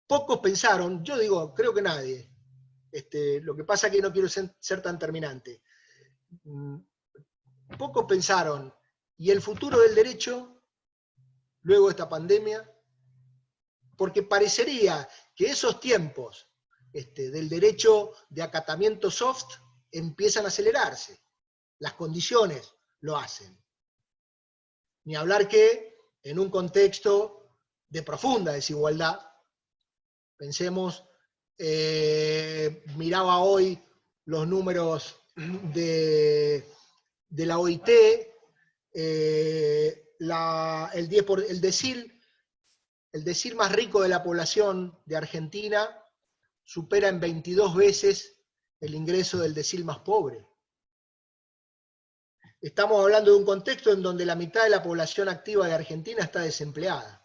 Pocos pensaron, yo digo, creo que nadie, lo que pasa es que no quiero ser tan terminante, pocos pensaron, ¿y el futuro del derecho luego de esta pandemia? Porque parecería que esos tiempos del derecho de acatamiento soft empiezan a acelerarse, las condiciones lo hacen. Ni hablar que en un contexto de profunda desigualdad, pensemos, miraba hoy los números de la OIT, el decil más rico de la población de Argentina supera en 22 veces el ingreso del decil más pobre. Estamos hablando de un contexto en donde la mitad de la población activa de Argentina está desempleada,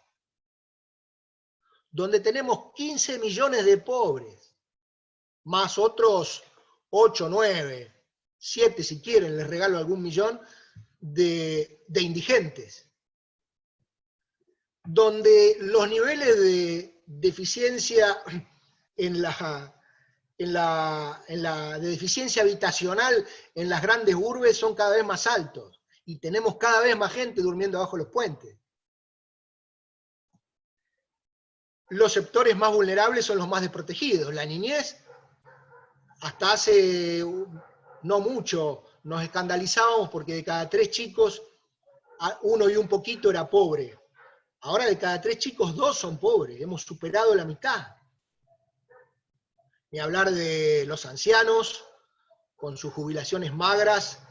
donde tenemos 15 millones de pobres, más otros 8, 9, 7 si quieren, les regalo algún millón, de indigentes, donde los niveles de deficiencia de deficiencia habitacional en las grandes urbes son cada vez más altos, y tenemos cada vez más gente durmiendo bajo los puentes. Los sectores más vulnerables son los más desprotegidos. La niñez, hasta hace no mucho, nos escandalizábamos porque de cada 3 chicos, 1 y un poquito era pobre. Ahora de cada 3 chicos, 2 son pobres. Hemos superado la mitad. Ni hablar de los ancianos, con sus jubilaciones magras,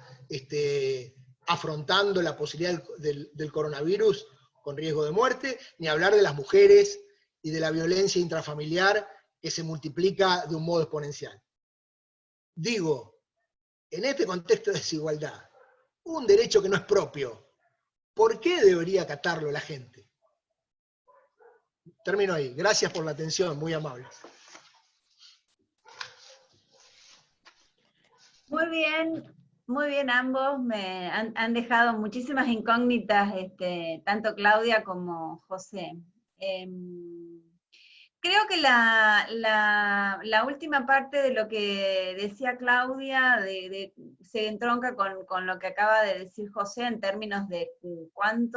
afrontando la posibilidad del coronavirus con riesgo de muerte. Ni hablar de las mujeres y de la violencia intrafamiliar que se multiplica de un modo exponencial. Digo, en este contexto de desigualdad, un derecho que no es propio, ¿por qué debería acatarlo la gente? Termino ahí. Gracias por la atención, muy amables. Muy bien ambos. Me han dejado muchísimas incógnitas, tanto Claudia como José. Creo que la última parte de lo que decía Claudia se entronca con lo que acaba de decir José en términos de cuán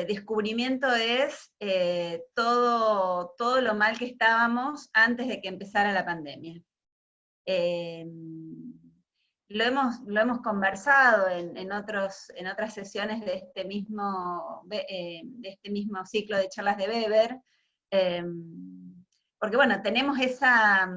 descubrimiento es todo lo mal que estábamos antes de que empezara la pandemia. Lo hemos conversado en otras sesiones de este mismo ciclo de charlas de Weber, porque bueno, tenemos esa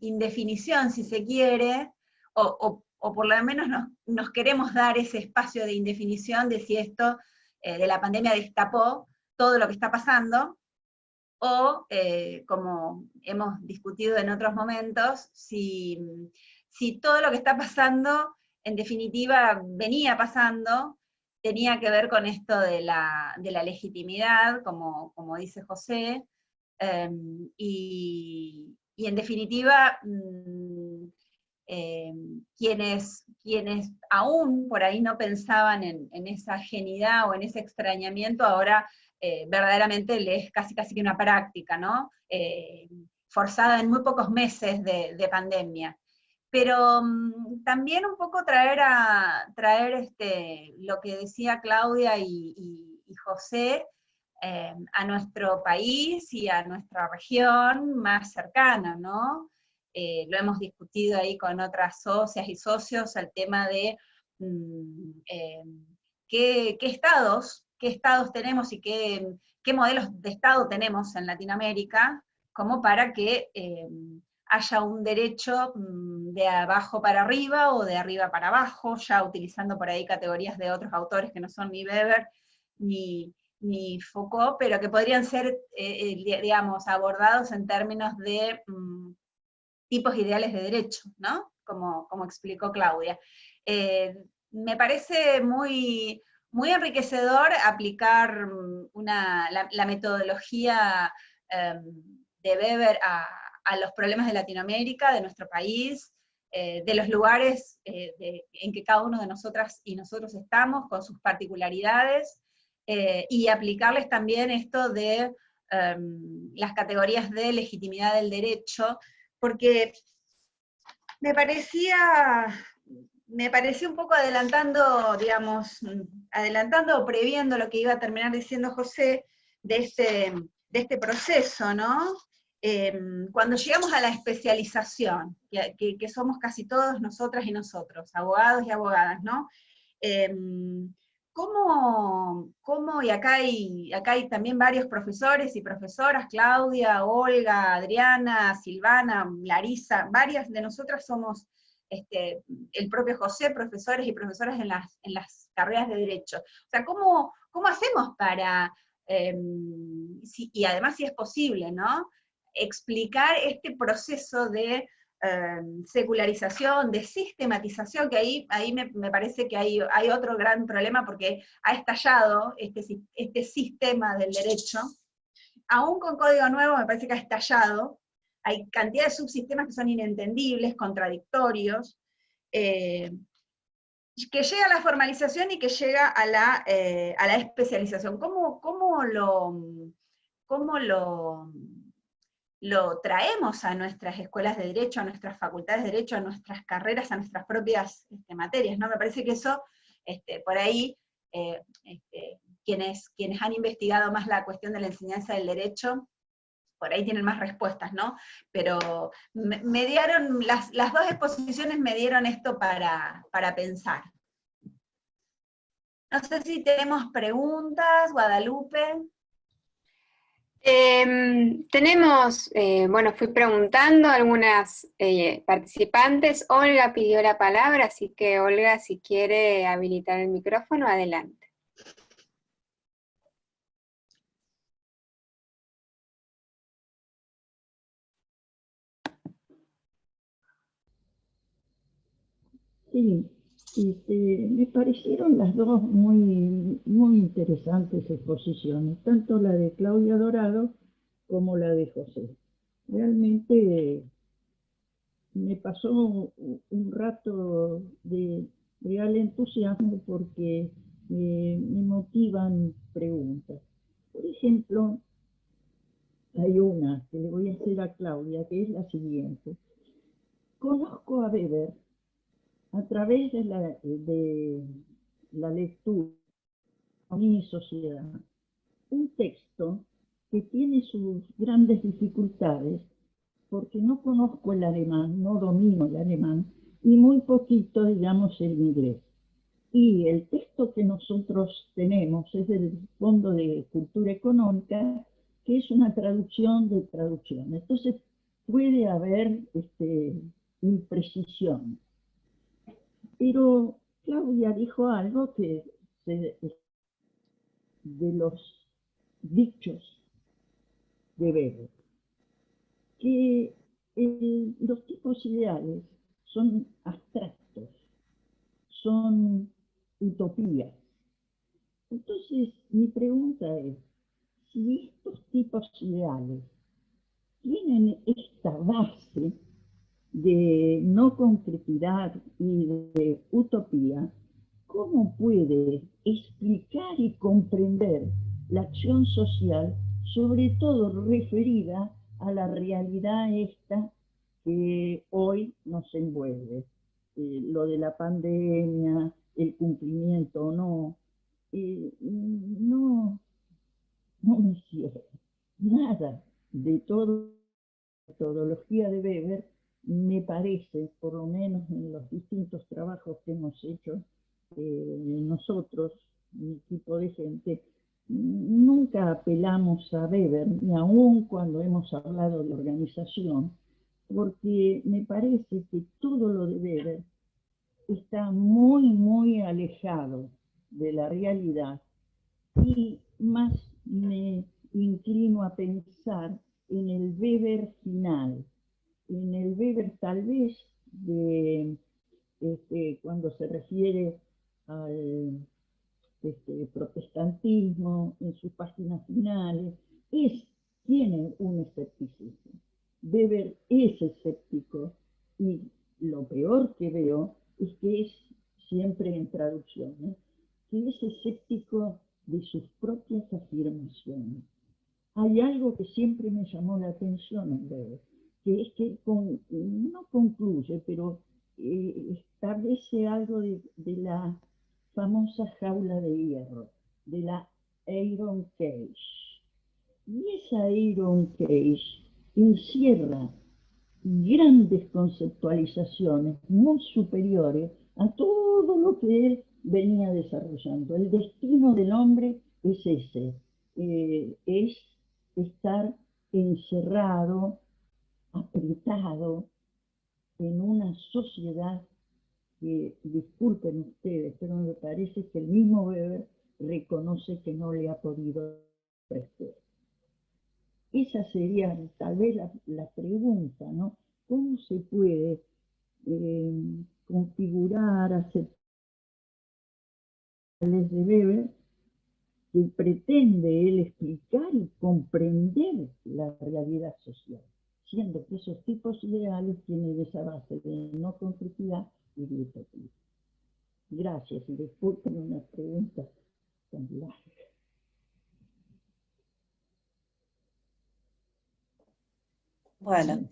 indefinición, si se quiere, o por lo menos nos queremos dar ese espacio de indefinición de si esto de la pandemia destapó todo lo que está pasando, o como hemos discutido en otros momentos, si todo lo que está pasando, en definitiva, venía pasando, tenía que ver con esto de la legitimidad, como dice José, y en definitiva, quienes aún por ahí no pensaban en esa genialidad o en ese extrañamiento, ahora verdaderamente le es casi que una práctica, ¿no? Forzada en muy pocos meses de pandemia. Pero también un poco traer lo que decía Claudia y José a nuestro país y a nuestra región más cercana, ¿no? Lo hemos discutido ahí con otras socias y socios, el tema de qué estados tenemos y qué modelos de estado tenemos en Latinoamérica, como para que haya un derecho de abajo para arriba o de arriba para abajo, ya utilizando por ahí categorías de otros autores que no son ni Weber ni Foucault, pero que podrían ser, digamos, abordados en términos de tipos ideales de derecho, ¿no? Como explicó Claudia. Me parece muy enriquecedor aplicar la metodología de Weber a los problemas de Latinoamérica, de nuestro país, de los lugares en que cada uno de nosotras y nosotros estamos, con sus particularidades, y aplicarles también esto de las categorías de legitimidad del derecho, porque me parecía un poco adelantando, digamos, adelantando o previendo lo que iba a terminar diciendo José de este proceso, ¿no? Cuando llegamos a la especialización, que somos casi todos nosotras y nosotros, abogados y abogadas, ¿no? ¿Cómo, y acá hay también varios profesores y profesoras, Claudia, Olga, Adriana, Silvana, Larisa, varias de nosotras somos, el propio José, profesores y profesoras en las carreras de Derecho. O sea, ¿cómo hacemos para, y además si es posible, ¿no? Explicar este proceso de secularización, de sistematización, que ahí me parece que hay otro gran problema porque ha estallado este sistema del derecho, aún con código nuevo me parece que ha estallado, hay cantidad de subsistemas que son inentendibles, contradictorios, que llega a la formalización y que llega a la especialización. ¿Cómo lo traemos a nuestras escuelas de derecho, a nuestras facultades de derecho, a nuestras carreras, a nuestras propias materias, ¿no? Me parece que eso, por ahí, quienes han investigado más la cuestión de la enseñanza del derecho, por ahí tienen más respuestas, ¿no? Pero me dieron, las dos exposiciones me dieron esto para pensar. No sé si tenemos preguntas, Guadalupe. Tenemos, bueno, fui preguntando a algunas participantes. Olga pidió la palabra, así que Olga, si quiere habilitar el micrófono, adelante. Sí, me parecieron las dos muy interesantes exposiciones, tanto la de Claudia Dorado como la de José. Realmente me pasó un rato de real entusiasmo porque me motivan preguntas. Por ejemplo, hay una que le voy a hacer a Claudia, que es la siguiente. Conozco a Weber a través de la lectura de mi sociedad, un texto que tiene sus grandes dificultades, porque no conozco el alemán, no domino el alemán, y muy poquito, digamos, el inglés. Y el texto que nosotros tenemos es del Fondo de Cultura Económica, que es una traducción de traducción. Entonces puede haber imprecisiones. Pero Claudia dijo algo que de los dichos de Weber, que los tipos ideales son abstractos, son utopías. Entonces, mi pregunta es, si estos tipos ideales tienen esta base de no concretidad y de utopía, ¿cómo puede explicar y comprender la acción social, sobre todo referida a la realidad esta que hoy nos envuelve? Lo de la pandemia, el cumplimiento o no, no me cierra. Nada de toda la metodología de Weber me parece, por lo menos en los distintos trabajos que hemos hecho nosotros, mi equipo de gente, nunca apelamos a Weber, ni aún cuando hemos hablado de organización, porque me parece que todo lo de Weber está muy alejado de la realidad, y más me inclino a pensar en el Weber final, En el Weber tal vez, cuando se refiere al protestantismo, en sus páginas finales, tiene un escepticismo. Weber es escéptico, y lo peor que veo es que es siempre en traducciones, que es escéptico de sus propias afirmaciones. Hay algo que siempre me llamó la atención en Weber, que es que no concluye, pero establece algo de la famosa jaula de hierro, de la Iron Cage. Y esa Iron Cage encierra grandes conceptualizaciones muy superiores a todo lo que él venía desarrollando. El destino del hombre es ese, es estar encerrado, apretado en una sociedad que, disculpen ustedes, pero me parece que el mismo Weber reconoce que no le ha podido responder. Esa sería tal vez la pregunta, ¿no? ¿Cómo se puede configurar, aceptar de Weber que pretende él explicar y comprender la realidad social, siendo que esos tipos ideales tienen esa base de no concretidad y de utopía? Gracias, y disculpen una pregunta tan larga. Bueno,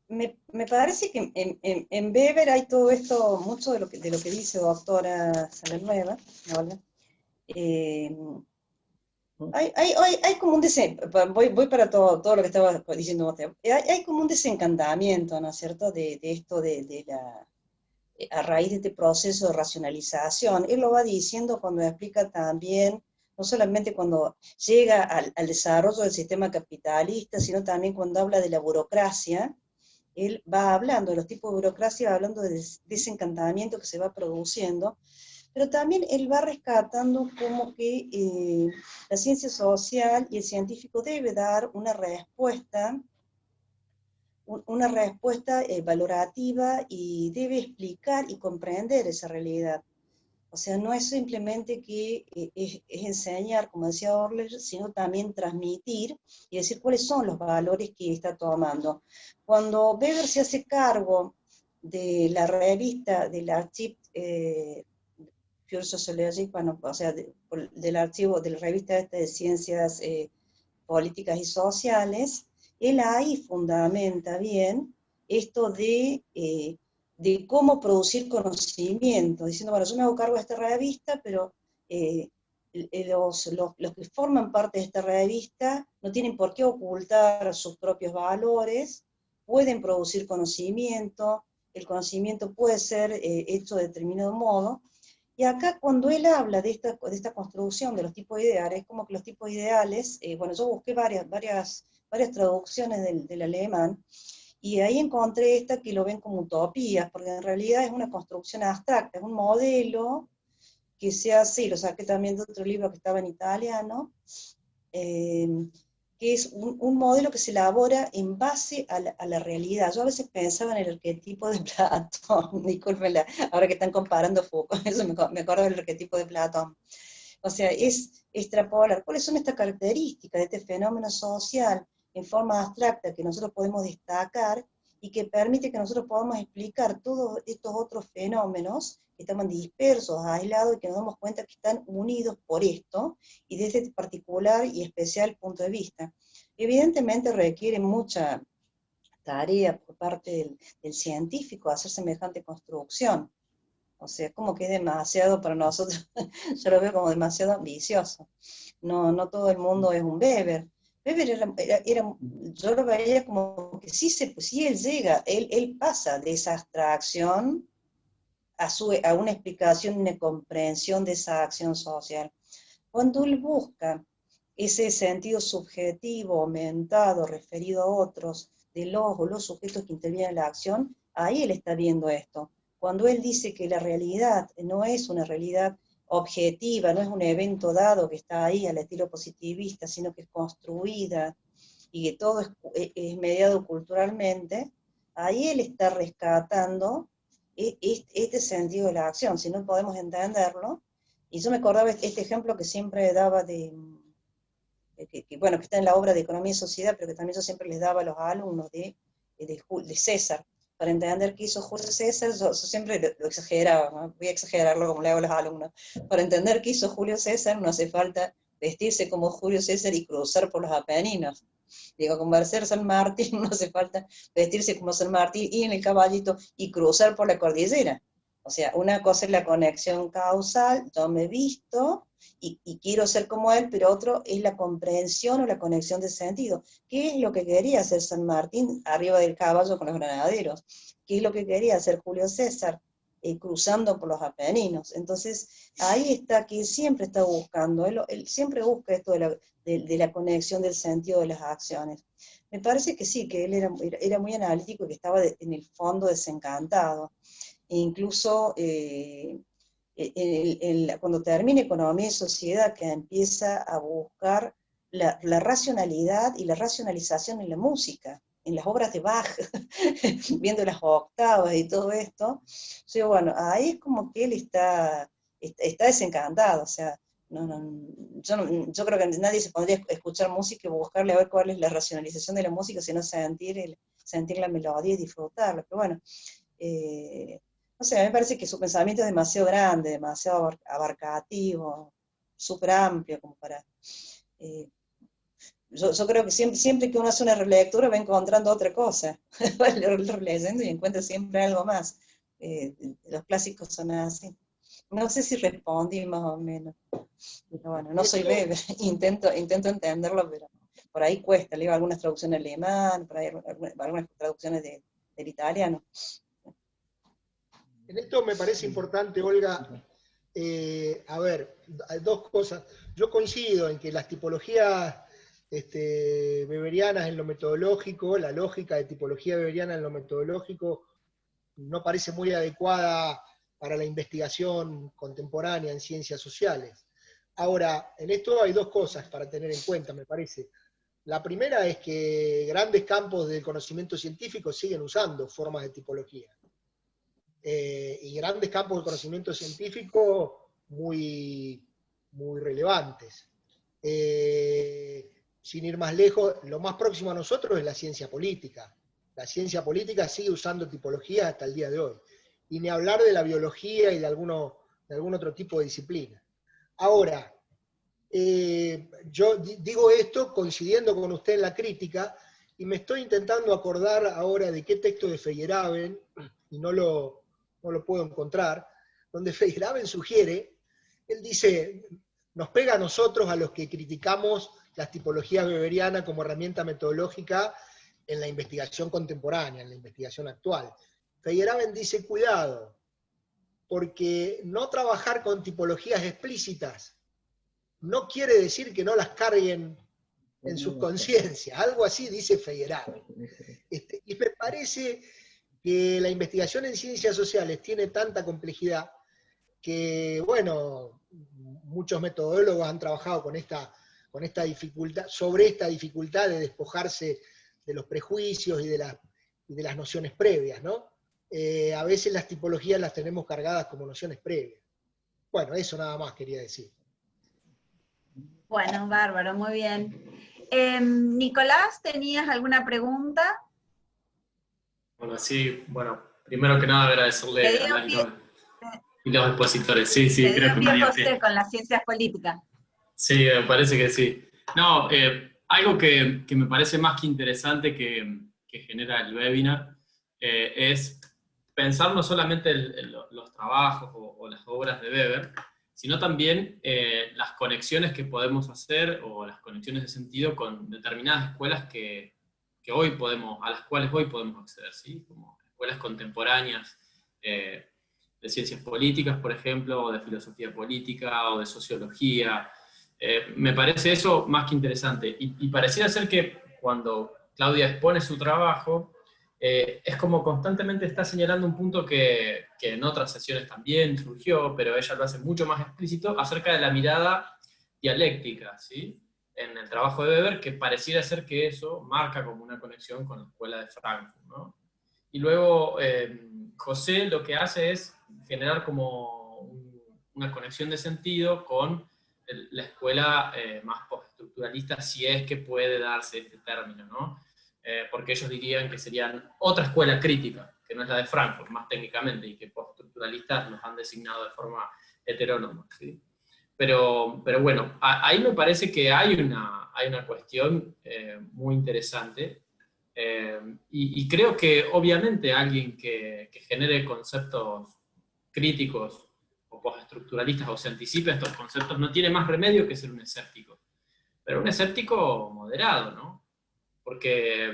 me parece que en Weber hay todo esto, mucho de lo que dice doctora Salanueva, ¿no? Hay como un voy para todo lo que estaba diciendo usted. Hay como un desencantamiento, ¿no es cierto?, de esto a raíz de este proceso de racionalización. Él lo va diciendo cuando explica también, no solamente cuando llega al desarrollo del sistema capitalista, sino también cuando habla de la burocracia. Él va hablando de los tipos de burocracia, va hablando de desencantamiento que se va produciendo, pero también él va rescatando como que la ciencia social y el científico debe dar una respuesta valorativa, y debe explicar y comprender esa realidad. O sea, no es simplemente que es enseñar, como decía Orler, sino también transmitir y decir cuáles son los valores que está tomando. Cuando Weber se hace cargo de la revista del Archive für Sociologie, bueno, o sea, del archivo de la revista de Ciencias Políticas y Sociales, él ahí fundamenta bien esto de cómo producir conocimiento, diciendo, bueno, yo me hago cargo de esta revista, pero los que forman parte de esta revista no tienen por qué ocultar sus propios valores, pueden producir conocimiento, el conocimiento puede ser hecho de determinado modo. Y acá cuando él habla de esta construcción de los tipos ideales, como que los tipos ideales, bueno, yo busqué varias traducciones del alemán, y ahí encontré esta que lo ven como utopías, porque en realidad es una construcción abstracta, es un modelo que se hace, y lo saqué también de otro libro que estaba en italiano, que es un modelo que se elabora en base a la realidad. Yo a veces pensaba en el arquetipo de Platón, discúlpenla, ahora que están comparando Foucault, eso me acuerdo del arquetipo de Platón. O sea, es extrapolar cuáles son estas características de este fenómeno social en forma abstracta que nosotros podemos destacar y que permite que nosotros podamos explicar todos estos otros fenómenos que estaban dispersos, aislados, y que nos damos cuenta que están unidos por esto, y desde este particular y especial punto de vista. Evidentemente requiere mucha tarea por parte del científico hacer semejante construcción. O sea, como que es demasiado para nosotros, yo lo veo como demasiado ambicioso. No todo el mundo es un Weber. Weber yo lo veía como que sí él llega, él pasa de esa abstracción a una explicación, una comprensión de esa acción social. Cuando él busca ese sentido subjetivo, aumentado, referido a otros, de los sujetos que intervienen en la acción, ahí él está viendo esto. Cuando él dice que la realidad no es una realidad objetiva, no es un evento dado que está ahí al estilo positivista, sino que es construida y que todo es mediado culturalmente, ahí él está rescatando este sentido de la acción. Si no podemos entenderlo, y yo me acordaba este ejemplo que siempre daba bueno, que está en la obra de Economía y Sociedad, pero que también yo siempre les daba a los alumnos de César. Para entender qué hizo Julio César, yo siempre lo exageraba, ¿no? Voy a exagerarlo como le hago a los alumnos. Para entender qué hizo Julio César, no hace falta vestirse como Julio César y cruzar por los Apeninos. Digo, como ser San Martín, no hace falta vestirse como San Martín y en el caballito y cruzar por la cordillera. O sea, una cosa es la conexión causal, yo me he visto y quiero ser como él, pero otro es la comprensión o la conexión de sentido. ¿Qué es lo que quería hacer San Martín arriba del caballo con los granaderos? ¿Qué es lo que quería hacer Julio César? Cruzando por los Apeninos. Entonces, ahí está, que siempre está buscando, él siempre busca esto de la conexión del sentido de las acciones. Me parece que sí, que él era muy analítico y que estaba en el fondo desencantado. E incluso cuando termina Economía y Sociedad, que empieza a buscar la racionalidad y la racionalización en la música, en las obras de Bach, viendo las octavas y todo esto, yo, bueno, ahí es como que él está desencantado, o sea, yo creo que nadie se pondría a escuchar música y buscarle a ver cuál es la racionalización de la música, sino sentir la melodía y disfrutarla, pero bueno, no sé, a mí me parece que su pensamiento es demasiado grande, demasiado abarcativo, súper amplio, como para... yo creo que siempre que uno hace una relectura va encontrando otra cosa, va releyendo y encuentra siempre algo más. Los clásicos son así. No sé si respondí más o menos, pero bueno, no soy Weber, intento entenderlo, pero por ahí cuesta, leo algunas traducciones alemán, por ahí algunas traducciones del italiano. En esto me parece importante, Olga, a ver, hay dos cosas. Yo coincido en que las tipologías weberianas en lo metodológico, la lógica de tipología weberiana en lo metodológico no parece muy adecuada para la investigación contemporánea en ciencias sociales. Ahora, en esto hay dos cosas para tener en cuenta, me parece. La primera es que grandes campos del conocimiento científico siguen usando formas de tipología. Y grandes campos del conocimiento científico muy, muy relevantes. Sin ir más lejos, lo más próximo a nosotros es la ciencia política. La ciencia política sigue usando tipologías hasta el día de hoy. Y ni hablar de la biología y de algún otro tipo de disciplina. Ahora, yo digo esto coincidiendo con usted en la crítica, y me estoy intentando acordar ahora de qué texto de Feyerabend, y no lo puedo encontrar, donde Feyerabend sugiere, él dice, nos pega a nosotros, a los que criticamos las tipologías weberianas como herramienta metodológica en la investigación contemporánea, en la investigación actual. Feyerabend dice, cuidado, porque no trabajar con tipologías explícitas no quiere decir que no las carguen en sus conciencias, algo así dice Feyerabend. Y me parece que la investigación en ciencias sociales tiene tanta complejidad que, bueno, muchos metodólogos han trabajado con esta dificultad, sobre esta dificultad de despojarse de los prejuicios y de las nociones previas, ¿no? A veces las tipologías las tenemos cargadas como nociones previas. Bueno, eso nada más quería decir. Bueno, bárbaro, muy bien. Nicolás, ¿tenías alguna pregunta? Bueno, sí, bueno, primero que nada agradecerle a Ana y los expositores. Sí, creo que me dio José con las ciencias políticas. Sí, me parece que sí. No, algo que me parece más que interesante que genera el webinar es pensar no solamente los trabajos o las obras de Weber, sino también las conexiones que podemos hacer o las conexiones de sentido con determinadas escuelas a las cuales hoy podemos acceder, ¿sí? Como escuelas contemporáneas de ciencias políticas, por ejemplo, o de filosofía política, o de sociología. Me parece eso más que interesante. Y pareciera ser que cuando Claudia expone su trabajo, es como constantemente está señalando un punto que en otras sesiones también surgió, pero ella lo hace mucho más explícito, acerca de la mirada dialéctica, ¿sí? en el trabajo de Weber, que pareciera ser que eso marca como una conexión con la escuela de Frankfurt, ¿no? Y luego José lo que hace es generar como una conexión de sentido con la escuela más postestructuralista, si es que puede darse este término, ¿no? Porque ellos dirían que serían otra escuela crítica, que no es la de Frankfurt, más técnicamente, y que postestructuralistas los han designado de forma heterónoma, ¿sí? Pero bueno, ahí me parece que hay una cuestión muy interesante, y creo que obviamente alguien que genere conceptos críticos o postestructuralistas o se anticipe a estos conceptos no tiene más remedio que ser un escéptico. Pero un escéptico moderado, ¿no? Porque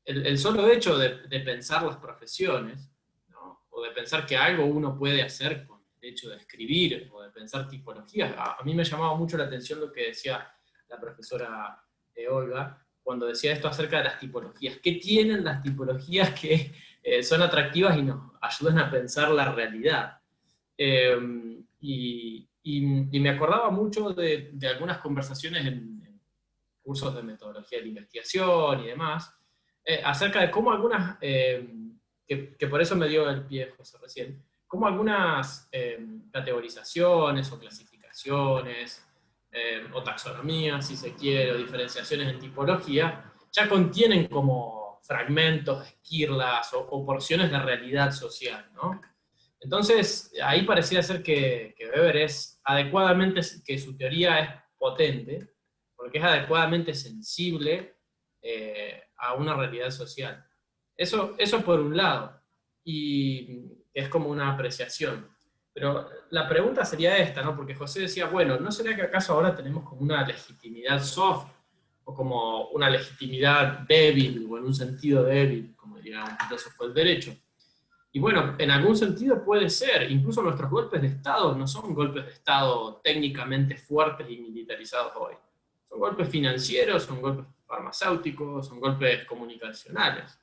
el solo hecho de pensar las profesiones, ¿no? O de pensar que algo uno puede hacer con el hecho de escribir, o de pensar tipologías, a mí me llamaba mucho la atención lo que decía la profesora Olga, cuando decía esto acerca de las tipologías. ¿Qué tienen las tipologías que son atractivas y nos ayudan a pensar la realidad? Y me acordaba mucho de algunas conversaciones en cursos de metodología de la investigación y demás, acerca de cómo algunas, que por eso me dio el pie José recién, cómo algunas categorizaciones o clasificaciones, o taxonomías, si se quiere, o diferenciaciones en tipología, ya contienen como fragmentos, esquirlas o porciones de realidad social, ¿no? Entonces, ahí pareciera ser que Weber es adecuadamente, que su teoría es potente, porque es adecuadamente sensible a una realidad social. Eso por un lado, y es como una apreciación. Pero la pregunta sería esta, ¿no? Porque José decía, bueno, ¿no será que acaso ahora tenemos como una legitimidad soft, o como una legitimidad débil, o en un sentido débil, como diría un filósofo del derecho? Y bueno, en algún sentido puede ser, incluso nuestros golpes de Estado no son golpes de Estado técnicamente fuertes y militarizados hoy. Son golpes financieros, son golpes farmacéuticos, son golpes comunicacionales.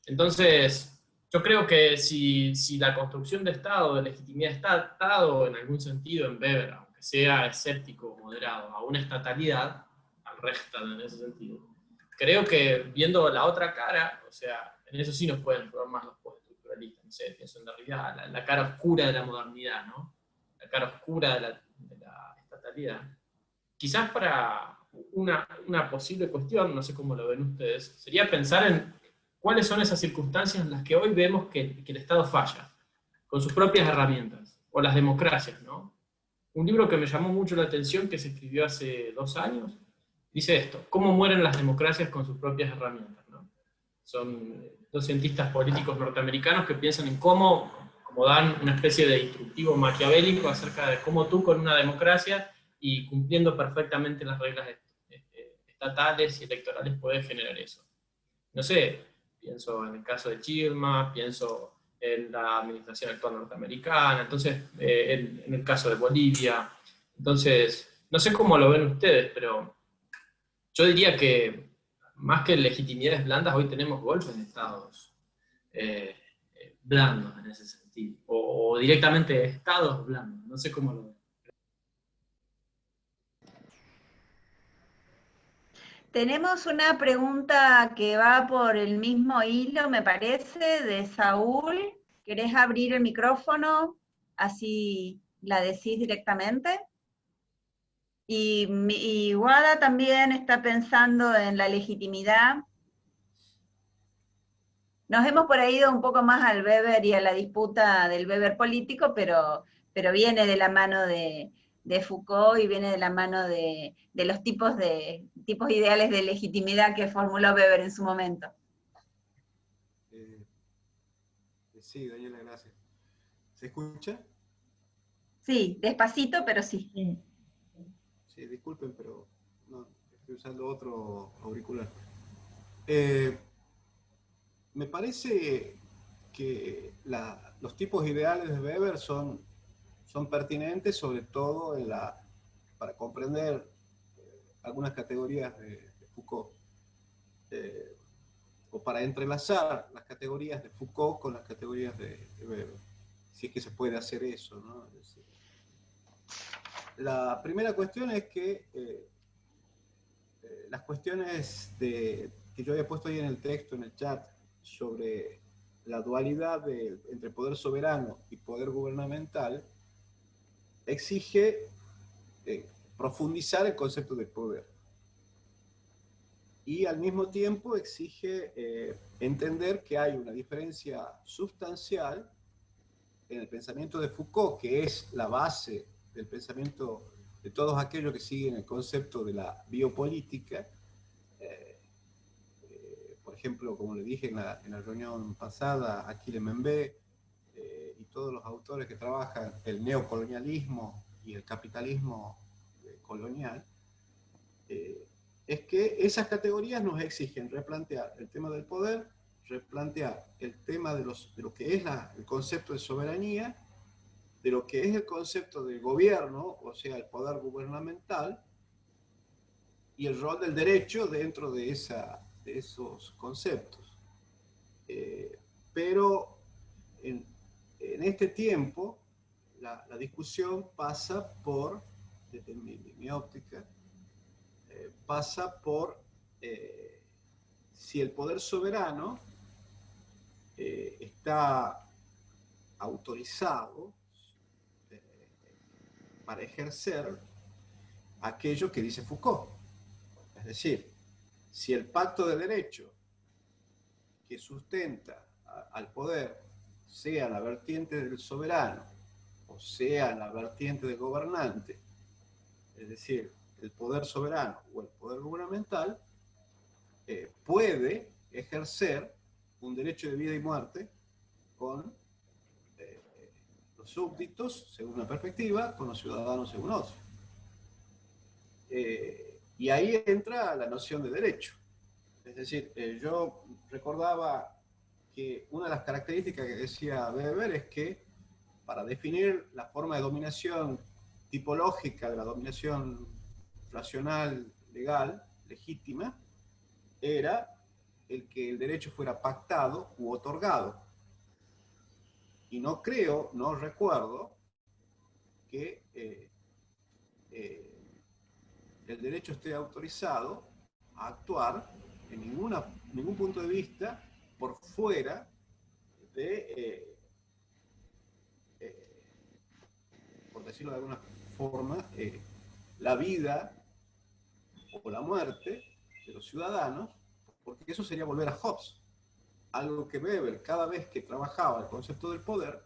Entonces, yo creo que si la construcción de Estado, de legitimidad de Estado, en algún sentido en Weber, aunque sea escéptico o moderado, a una estatalidad, al Rechtsstaat en ese sentido, creo que viendo la otra cara, o sea, en eso sí nos pueden probar más los postestructuralistas, no sé, pienso en Derrida, la cara oscura de la modernidad, ¿no? La cara oscura de la estatalidad. Quizás para una posible cuestión, no sé cómo lo ven ustedes, sería pensar en cuáles son esas circunstancias en las que hoy vemos que el Estado falla, con sus propias herramientas, o las democracias, ¿no? Un libro que me llamó mucho la atención, que se escribió hace 2 años, dice esto: ¿cómo mueren las democracias con sus propias herramientas? ¿No? Son 2 cientistas políticos norteamericanos que piensan en cómo dan una especie de instructivo maquiavélico acerca de cómo tú con una democracia y cumpliendo perfectamente las reglas estatales y electorales puedes generar eso. No sé, pienso en el caso de Chilma, pienso en la administración actual norteamericana, entonces en el caso de Bolivia. Entonces, no sé cómo lo ven ustedes, pero yo diría que más que legitimidades blandas, hoy tenemos golpes de estados blandos en ese sentido, o directamente estados blandos, no sé cómo lo ven. Tenemos una pregunta que va por el mismo hilo, me parece, de Saúl. ¿Querés abrir el micrófono? Así la decís directamente. Y Wada también está pensando en la legitimidad. Nos hemos por ahí ido un poco más al Weber y a la disputa del Weber político, pero viene de la mano de Foucault y viene de la mano de los tipos ideales de legitimidad que formuló Weber en su momento. Sí, Daniela, gracias. ¿Se escucha? Sí, despacito, pero sí. Sí, disculpen, pero no, estoy usando otro auricular. Me parece que los tipos ideales de Weber son pertinentes, sobre todo para comprender algunas categorías de Foucault, o para entrelazar las categorías de Foucault con las categorías de Weber, si es que se puede hacer eso, ¿no? Es decir, la primera cuestión es que las cuestiones que yo había puesto ahí en el texto, en el chat, sobre la dualidad entre poder soberano y poder gubernamental, exige profundizar el concepto de poder. Y al mismo tiempo exige entender que hay una diferencia sustancial en el pensamiento de Foucault, que es la base del pensamiento de todos aquellos que siguen el concepto de la biopolítica. Por ejemplo, como le dije en la reunión pasada, Achille Mbembe y todos los autores que trabajan el neocolonialismo y el capitalismo colonial, es que esas categorías nos exigen replantear el tema del poder, replantear el tema de lo que es el concepto de soberanía, de lo que es el concepto de gobierno, o sea, el poder gubernamental, y el rol del derecho dentro de esos conceptos. Pero en este tiempo, la discusión pasa por, desde mi óptica, pasa por si el poder soberano está autorizado para ejercer aquello que dice Foucault. Es decir, si el pacto de derecho que sustenta al poder, sea la vertiente del soberano o sea la vertiente del gobernante, es decir, el poder soberano o el poder gubernamental, puede ejercer un derecho de vida y muerte con los súbditos, según una perspectiva, con los ciudadanos, según otra. Y ahí entra la noción de derecho. Es decir, yo recordaba que una de las características que decía Weber es que para definir la forma de dominación tipológica de la dominación racional, legal, legítima, era el que el derecho fuera pactado u otorgado. Y no recuerdo que el derecho esté autorizado a actuar en ningún punto de vista por fuera de, por decirlo de alguna forma, la vida o la muerte de los ciudadanos, porque eso sería volver a Hobbes. Algo que Weber, cada vez que trabajaba el concepto del poder,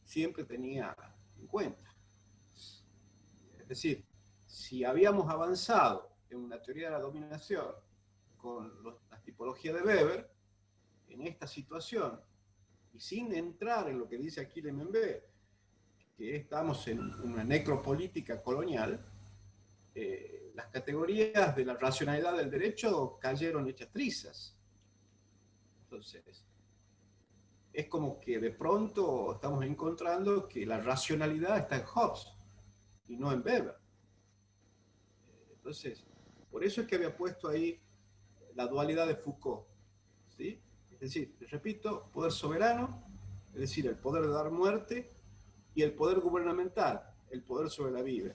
siempre tenía en cuenta. Es decir, si habíamos avanzado en una teoría de la dominación con las tipologías de Weber, en esta situación, y sin entrar en lo que dice Achille Mbembe, que estamos en una necropolítica colonial, las categorías de la racionalidad del derecho cayeron hechas trizas. Entonces, es como que de pronto estamos encontrando que la racionalidad está en Hobbes y no en Weber. Entonces, por eso es que había puesto ahí la dualidad de Foucault, ¿sí? Es decir, les repito, poder soberano, es decir, el poder de dar muerte, y el poder gubernamental, el poder sobre la vida,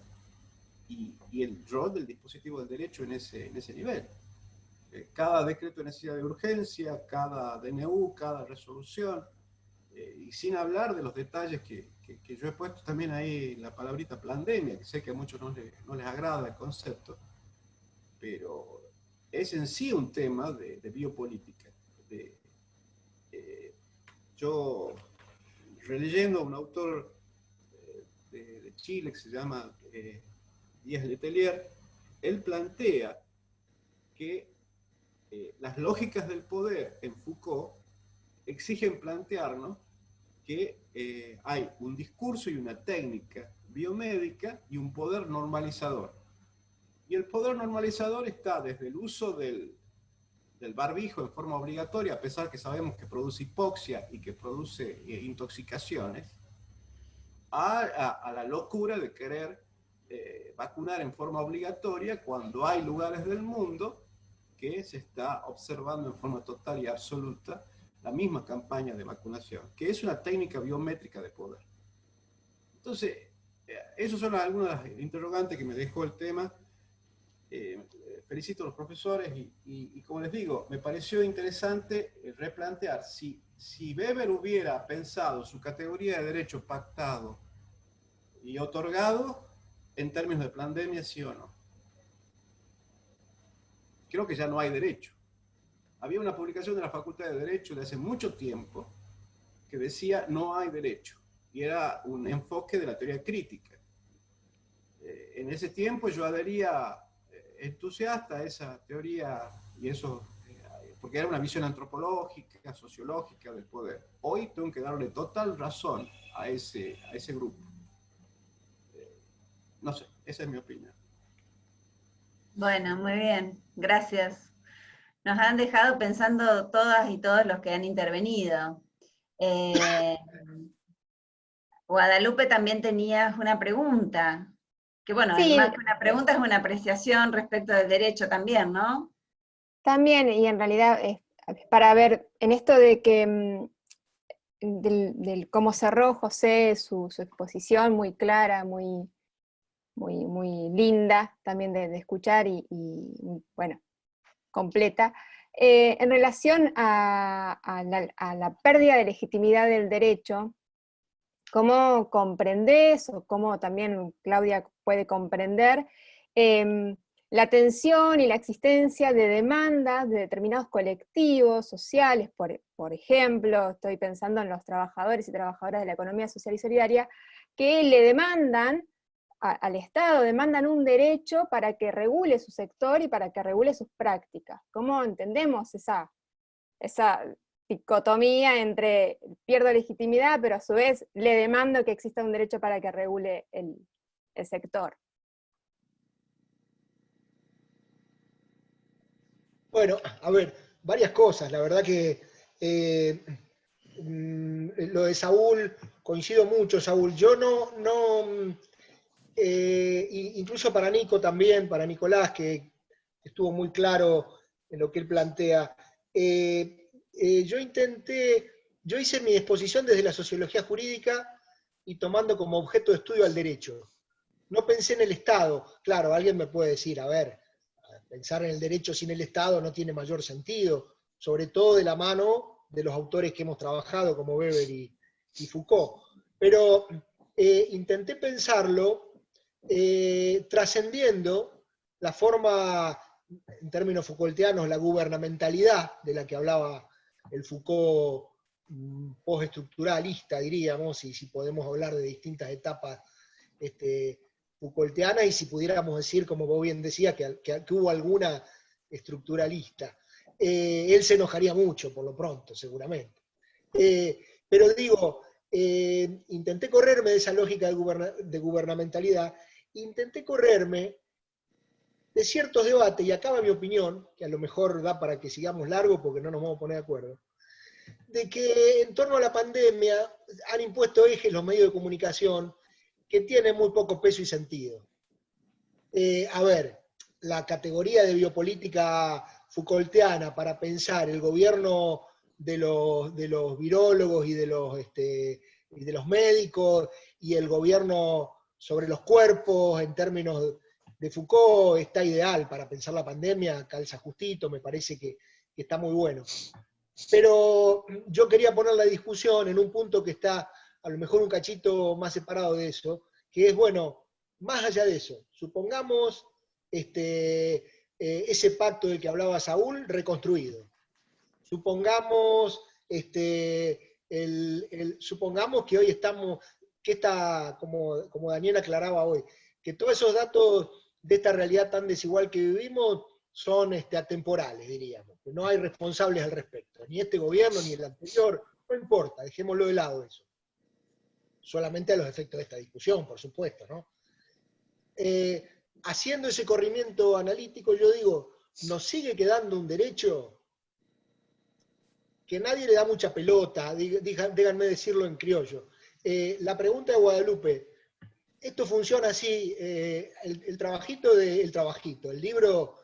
y el rol del dispositivo del derecho en ese nivel. Cada decreto de necesidad de urgencia, cada DNU, cada resolución, y sin hablar de los detalles que yo he puesto también ahí la palabrita pandemia, que sé que a muchos no les agrada el concepto, pero es en sí un tema de biopolítica. Yo, releyendo a un autor de Chile que se llama Díaz Letelier, él plantea que las lógicas del poder en Foucault exigen plantearnos que hay un discurso y una técnica biomédica y un poder normalizador. Y el poder normalizador está desde el uso del barbijo en forma obligatoria, a pesar que sabemos que produce hipoxia y que produce intoxicaciones, a la locura de querer vacunar en forma obligatoria cuando hay lugares del mundo que se está observando en forma total y absoluta la misma campaña de vacunación, que es una técnica biométrica de poder. Entonces, esos son algunos de los interrogantes que me dejó el tema. felicito a los profesores y como les digo, me pareció interesante replantear si Weber hubiera pensado su categoría de derecho pactado y otorgado en términos de pandemia, sí o no. Creo que ya no hay derecho. Había una publicación de la Facultad de Derecho de hace mucho tiempo que decía no hay derecho, y era un enfoque de la teoría crítica. En ese tiempo yo adhería entusiasta a esa teoría, y eso, porque era una visión antropológica, sociológica del poder. Hoy tengo que darle total razón a ese grupo. No sé, esa es mi opinión. Bueno, muy bien, gracias. Nos han dejado pensando todas y todos los que han intervenido. Guadalupe, también tenías una pregunta, que bueno, Sí, más que una pregunta es una apreciación respecto del derecho también, ¿no? también, y en realidad es para ver, en esto de que del cómo cerró José su exposición, muy clara, muy linda también de escuchar y bueno, completa. En relación a la pérdida de legitimidad del derecho, ¿cómo comprendés, o cómo también Claudia puede comprender, la tensión y la existencia de demandas de determinados colectivos sociales? Por ejemplo, estoy pensando en los trabajadores y trabajadoras de la economía social y solidaria, que le demandan al Estado, demandan un derecho para que regule su sector y para que regule sus prácticas. ¿Cómo entendemos esa dicotomía entre pierdo legitimidad, pero a su vez le demando que exista un derecho para que regule el sector? Bueno, a ver, varias cosas. La verdad que lo de Saúl, coincido mucho, Saúl. Yo incluso para Nico también, para Nicolás, que estuvo muy claro en lo que él plantea. Yo hice mi exposición desde la sociología jurídica y tomando como objeto de estudio al derecho. No pensé en el Estado. Claro, alguien me puede decir, a ver, pensar en el derecho sin el Estado no tiene mayor sentido, sobre todo de la mano de los autores que hemos trabajado, como Weber y Foucault. Pero intenté pensarlo trascendiendo la forma, en términos Foucaultianos, la gubernamentalidad de la que hablaba el Foucault postestructuralista, diríamos, y si podemos hablar de distintas etapas Foucaultianas, y si pudiéramos decir, como vos bien decías, que hubo alguna estructuralista. Él se enojaría mucho, por lo pronto, seguramente. Pero digo, intenté correrme de esa lógica de gubernamentalidad, intenté correrme de ciertos debates, y acá va mi opinión, que a lo mejor da para que sigamos largo porque no nos vamos a poner de acuerdo, de que en torno a la pandemia han impuesto ejes los medios de comunicación que tienen muy poco peso y sentido. A ver, la categoría de biopolítica Foucaultiana para pensar el gobierno de los virólogos y de los médicos, y el gobierno sobre los cuerpos en términos de Foucault está ideal para pensar la pandemia, calza justito, me parece que está muy bueno. Pero yo quería poner la discusión en un punto que está a lo mejor un cachito más separado de eso, que es, bueno, más allá de eso, supongamos ese pacto del que hablaba Saúl reconstruido. Supongamos, supongamos que hoy estamos, que como Daniel aclaraba hoy, que todos esos datos de esta realidad tan desigual que vivimos son atemporales, diríamos, que no hay responsables al respecto, ni este gobierno ni el anterior, no importa, dejémoslo de lado eso. Solamente a los efectos de esta discusión, por supuesto, ¿no? Haciendo ese corrimiento analítico, yo digo, nos sigue quedando un derecho que nadie le da mucha pelota, díganme decirlo en criollo. La pregunta de Guadalupe, esto funciona así, el libro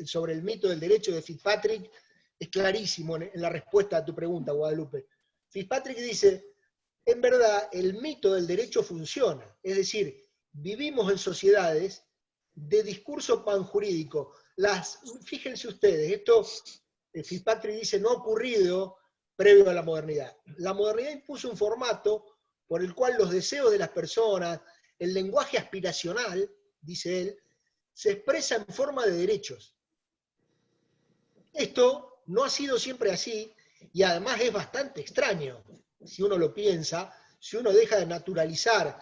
sobre el mito del derecho de Fitzpatrick es clarísimo en la respuesta a tu pregunta, Guadalupe. Fitzpatrick dice, en verdad, el mito del derecho funciona, es decir, vivimos en sociedades de discurso panjurídico. Fíjense ustedes, esto Fitzpatrick dice no ha ocurrido previo a la modernidad. La modernidad impuso un formato por el cual los deseos de las personas, el lenguaje aspiracional, dice él, se expresa en forma de derechos. Esto no ha sido siempre así y además es bastante extraño, si uno lo piensa, si uno deja de naturalizar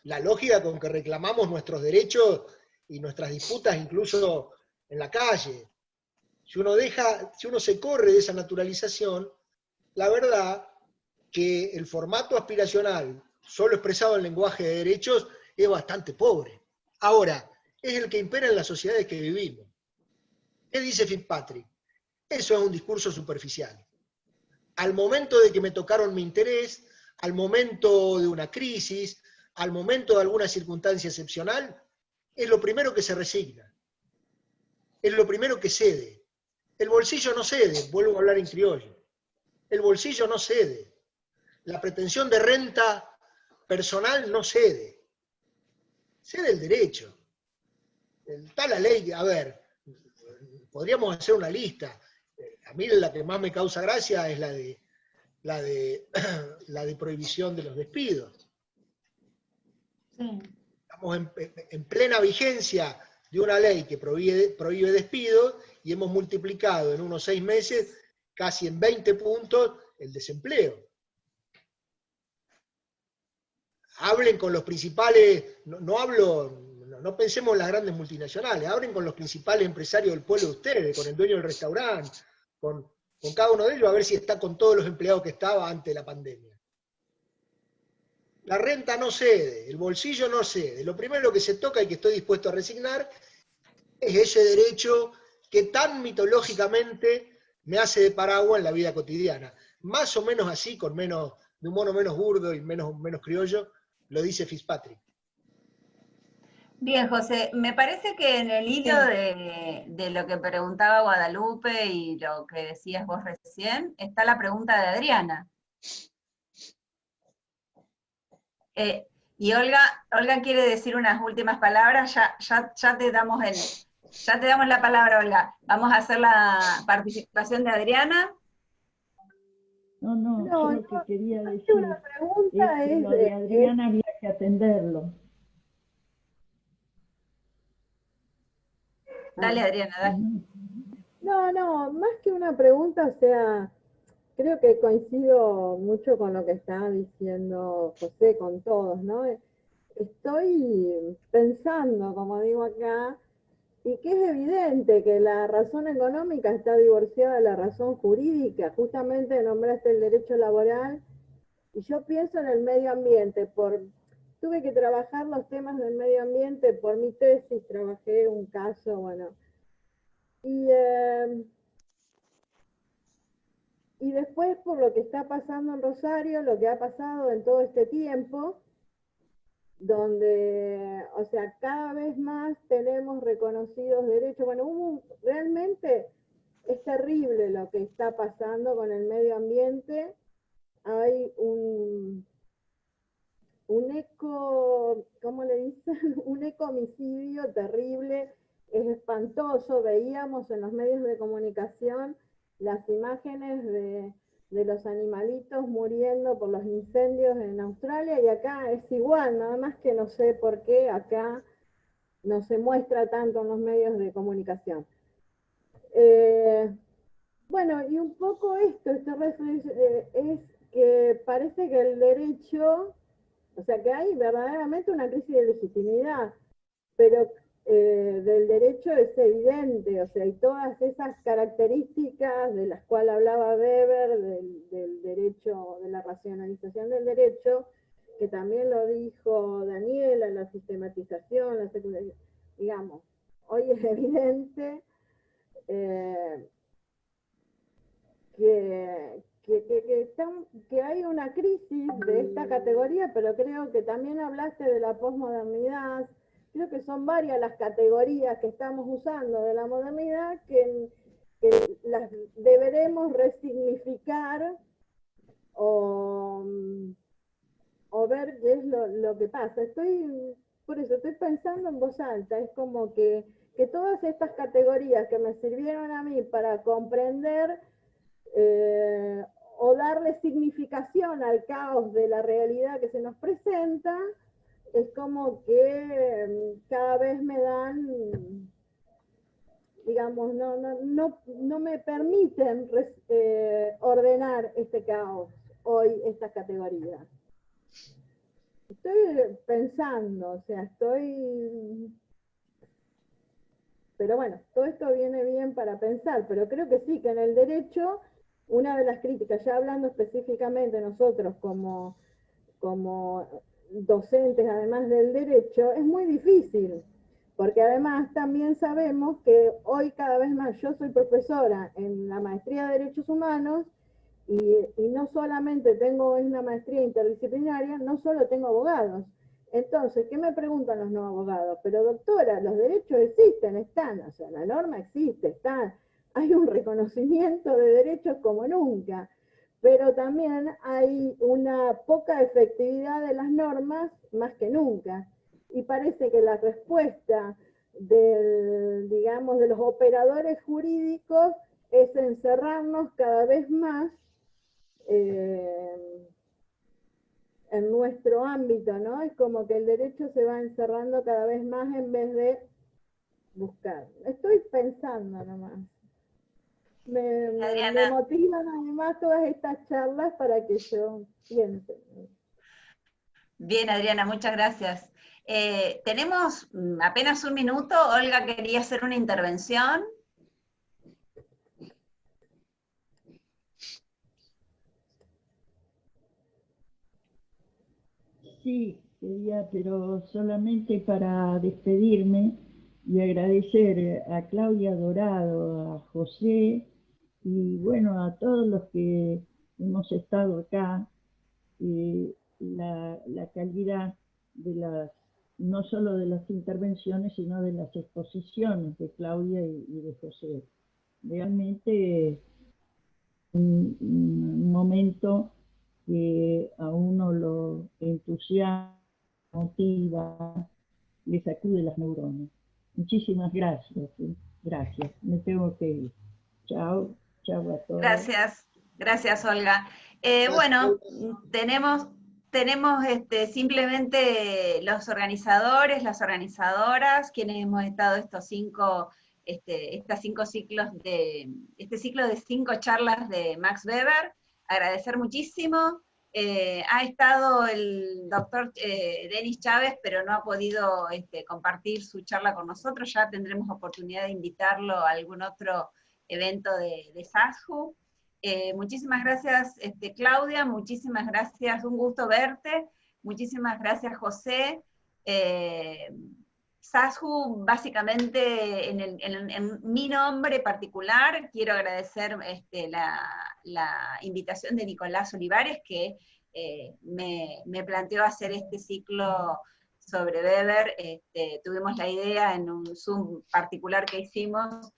la lógica con que reclamamos nuestros derechos y nuestras disputas incluso en la calle. Si uno se corre de esa naturalización, la verdad que el formato aspiracional, solo expresado en lenguaje de derechos, es bastante pobre. Ahora, es el que impera en las sociedades que vivimos. ¿Qué dice Fitzpatrick? Eso es un discurso superficial. Al momento de que me tocaron mi interés, al momento de una crisis, al momento de alguna circunstancia excepcional, es lo primero que se resigna. Es lo primero que cede. El bolsillo no cede, vuelvo a hablar en criollo. El bolsillo no cede. La pretensión de renta personal no cede. Cede el derecho. Está la ley, a ver, podríamos hacer una lista. A mí la que más me causa gracia es la de prohibición de los despidos. Sí. Estamos en plena vigencia de una ley que prohíbe despidos y hemos multiplicado en unos 6 meses casi en 20 puntos el desempleo. Hablen con los principales, no pensemos en las grandes multinacionales, hablen con los principales empresarios del pueblo de ustedes, con el dueño del restaurante, con cada uno de ellos, a ver si está con todos los empleados que estaba antes de la pandemia. La renta no cede, el bolsillo no cede. Lo primero que se toca y que estoy dispuesto a resignar es ese derecho que tan mitológicamente me hace de paraguas en la vida cotidiana. Más o menos así, de un modo menos burdo y menos criollo, lo dice Fitzpatrick. Bien, José, me parece que en el hilo de lo que preguntaba Guadalupe y lo que decías vos recién, está la pregunta de Adriana. Y Olga quiere decir unas últimas palabras, ya te damos la palabra, Olga. Vamos a hacer la participación de Adriana. No, yo lo que quería decir una pregunta es que lo de Adriana había que atenderlo. Dale, Adriana, dale. No, más que una pregunta, o sea, creo que coincido mucho con lo que está diciendo José, con todos, ¿no? Estoy pensando, como digo acá, y que es evidente que la razón económica está divorciada de la razón jurídica. Justamente nombraste el derecho laboral, y yo pienso en el medio ambiente. Tuve que trabajar los temas del medio ambiente por mi tesis, trabajé un caso, bueno. Y después por lo que está pasando en Rosario, lo que ha pasado en todo este tiempo, donde, o sea, cada vez más tenemos reconocidos derechos. Bueno, realmente es terrible lo que está pasando con el medio ambiente. Hay un ¿cómo le dicen? Un ecomicidio terrible, es espantoso. Veíamos en los medios de comunicación las imágenes de los animalitos muriendo por los incendios en Australia, y acá es igual, nada más que no sé por qué acá no se muestra tanto en los medios de comunicación. Bueno, y un poco es que parece que el derecho, o sea, que hay verdaderamente una crisis de legitimidad, pero del derecho es evidente, o sea, y todas esas características de las cuales hablaba Weber, del derecho, de la racionalización del derecho, que también lo dijo Daniela, la sistematización, la secundarización, digamos, hoy es evidente que hay una crisis de esta categoría, pero creo que también hablaste de la posmodernidad. Creo que son varias las categorías que estamos usando de la modernidad que las deberemos resignificar o ver qué es lo que pasa. Estoy un por eso estoy pensando en voz alta, es como que todas estas categorías que me sirvieron a mí para comprender o darle significación al caos de la realidad que se nos presenta, es como que cada vez me dan, digamos, no me permiten ordenar este caos hoy, estas categorías. Estoy pensando, o sea, pero bueno, todo esto viene bien para pensar, pero creo que sí, que en el derecho, una de las críticas, ya hablando específicamente nosotros como docentes, además del derecho, es muy difícil, porque además también sabemos que hoy cada vez más, yo soy profesora en la maestría de Derechos Humanos, y no solamente tengo una maestría interdisciplinaria, no solo tengo abogados. Entonces, ¿qué me preguntan los no abogados? Pero doctora, los derechos existen, están, o sea, la norma existe, están, hay un reconocimiento de derechos como nunca, pero también hay una poca efectividad de las normas más que nunca. Y parece que la respuesta digamos, de los operadores jurídicos es encerrarnos cada vez más en nuestro ámbito, ¿no? Es como que el derecho se va encerrando cada vez más en vez de buscar. Estoy pensando nomás. Me motivan además todas estas charlas para que yo piense. Bien, Adriana, muchas gracias. Tenemos apenas un minuto. Olga quería hacer una intervención. Sí, quería, pero solamente para despedirme y agradecer a Claudia Dorado, a José y bueno, a todos los que hemos estado acá, la calidad de no solo de las intervenciones, sino de las exposiciones de Claudia y de José. Realmente un momento que a uno lo entusiasma, motiva, le sacude las neuronas. Muchísimas gracias. Gracias. Me tengo que ir. Chao. Chao a todos. Gracias, gracias, Olga. Gracias, Bueno, Olga. tenemos simplemente los organizadores, las organizadoras, quienes hemos estado estas 5 ciclo de 5 charlas de Max Weber. Agradecer muchísimo. Ha estado el doctor Denis Chávez, pero no ha podido compartir su charla con nosotros. Ya tendremos oportunidad de invitarlo a algún otro evento de SASJU. Muchísimas gracias, Claudia, muchísimas gracias, un gusto verte, muchísimas gracias, José. SASJU, básicamente, en mi nombre particular, quiero agradecer la invitación de Nicolás Olivares, que me planteó hacer este ciclo sobre Weber. Tuvimos la idea en un Zoom particular que hicimos,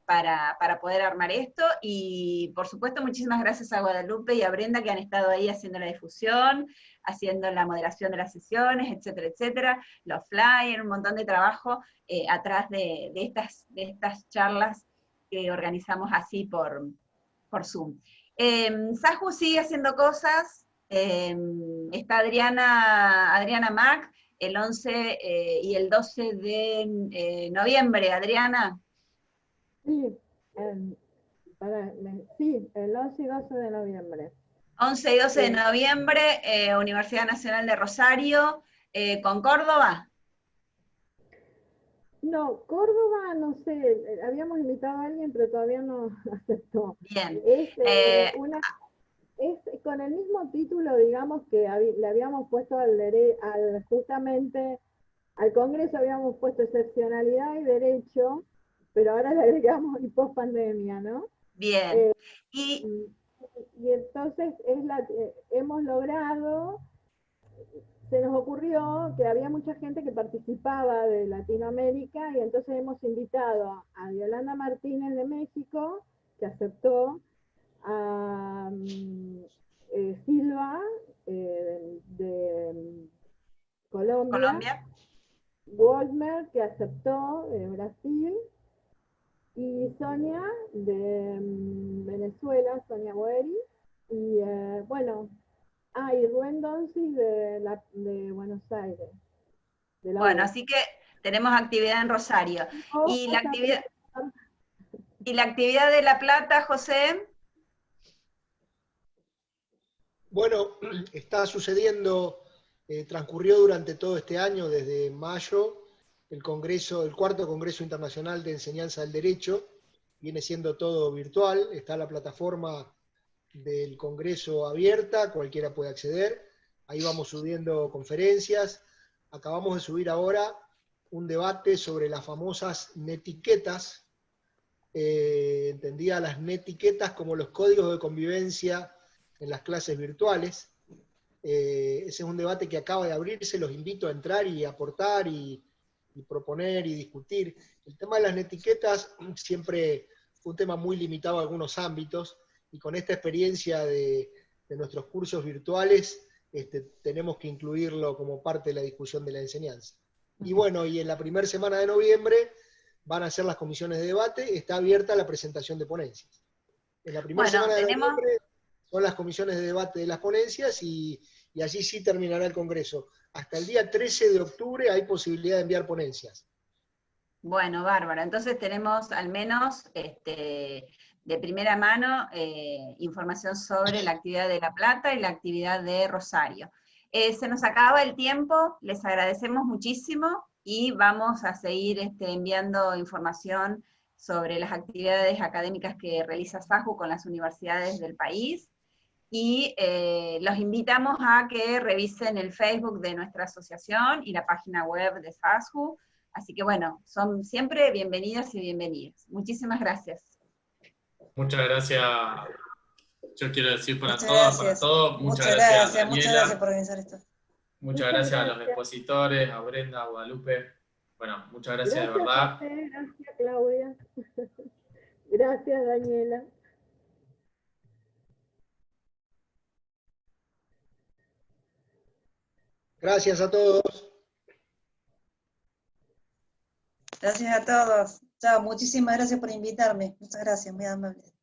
para poder armar esto, y por supuesto muchísimas gracias a Guadalupe y a Brenda, que han estado ahí haciendo la difusión, haciendo la moderación de las sesiones, etcétera, etcétera, los flyers, un montón de trabajo atrás de estas charlas que organizamos así por Zoom. SASJU sigue haciendo cosas, está Adriana Mac, el 11 y el 12 de noviembre, Adriana. Sí, sí, el 11 y 12 de noviembre. 11 y 12 de noviembre, Universidad Nacional de Rosario, ¿con Córdoba? No, Córdoba, no sé, habíamos invitado a alguien, pero todavía no aceptó. Bien. Es con el mismo título, digamos, que le habíamos puesto justamente al Congreso, habíamos puesto excepcionalidad y derecho, pero ahora le agregamos y post-pandemia, ¿no? Bien. Y entonces hemos logrado, se nos ocurrió que había mucha gente que participaba de Latinoamérica, y entonces hemos invitado a Yolanda Martínez de México, que aceptó, a Silva de Colombia. Wolmer, que aceptó, de Brasil. Y Sonia, de Venezuela, Sonia Boeri. Y bueno, y Rubén Donsis de Buenos Aires. Bueno, así que tenemos actividad en Rosario. ¿Y la actividad de La Plata, José? Bueno, está sucediendo, transcurrió durante todo este año, desde mayo, el cuarto Congreso Internacional de Enseñanza del Derecho. Viene siendo todo virtual, está la plataforma del Congreso abierta, cualquiera puede acceder. Ahí vamos subiendo conferencias. Acabamos de subir ahora un debate sobre las famosas netiquetas, entendía las netiquetas como los códigos de convivencia en las clases virtuales. Ese es un debate que acaba de abrirse, los invito a entrar y aportar y proponer y discutir. El tema de las netiquetas siempre fue un tema muy limitado a algunos ámbitos, y con esta experiencia de nuestros cursos virtuales tenemos que incluirlo como parte de la discusión de la enseñanza. Y bueno, y en la primera semana de noviembre van a ser las comisiones de debate, está abierta la presentación de ponencias. En la primera semana de noviembre son las comisiones de debate de las ponencias, y allí sí terminará el Congreso. Hasta el día 13 de octubre hay posibilidad de enviar ponencias. Bueno, bárbaro. Entonces tenemos al menos de primera mano información sobre la actividad de La Plata y la actividad de Rosario. Se nos acaba el tiempo, les agradecemos muchísimo y vamos a seguir enviando información sobre las actividades académicas que realiza SAJU con las universidades del país, y los invitamos a que revisen el Facebook de nuestra asociación y la página web de SAJU. Así que bueno, son siempre bienvenidas y bienvenidas. Muchísimas gracias. Muchas gracias. Yo quiero decir para todos, muchas gracias Daniela. Muchas gracias por organizar esto. Muchas gracias a los expositores, a Brenda, a Guadalupe. Bueno, muchas gracias de verdad. Gracias Claudia. Gracias Daniela. Gracias a todos. Gracias a todos. Chao, muchísimas gracias por invitarme. Muchas gracias, muy amable.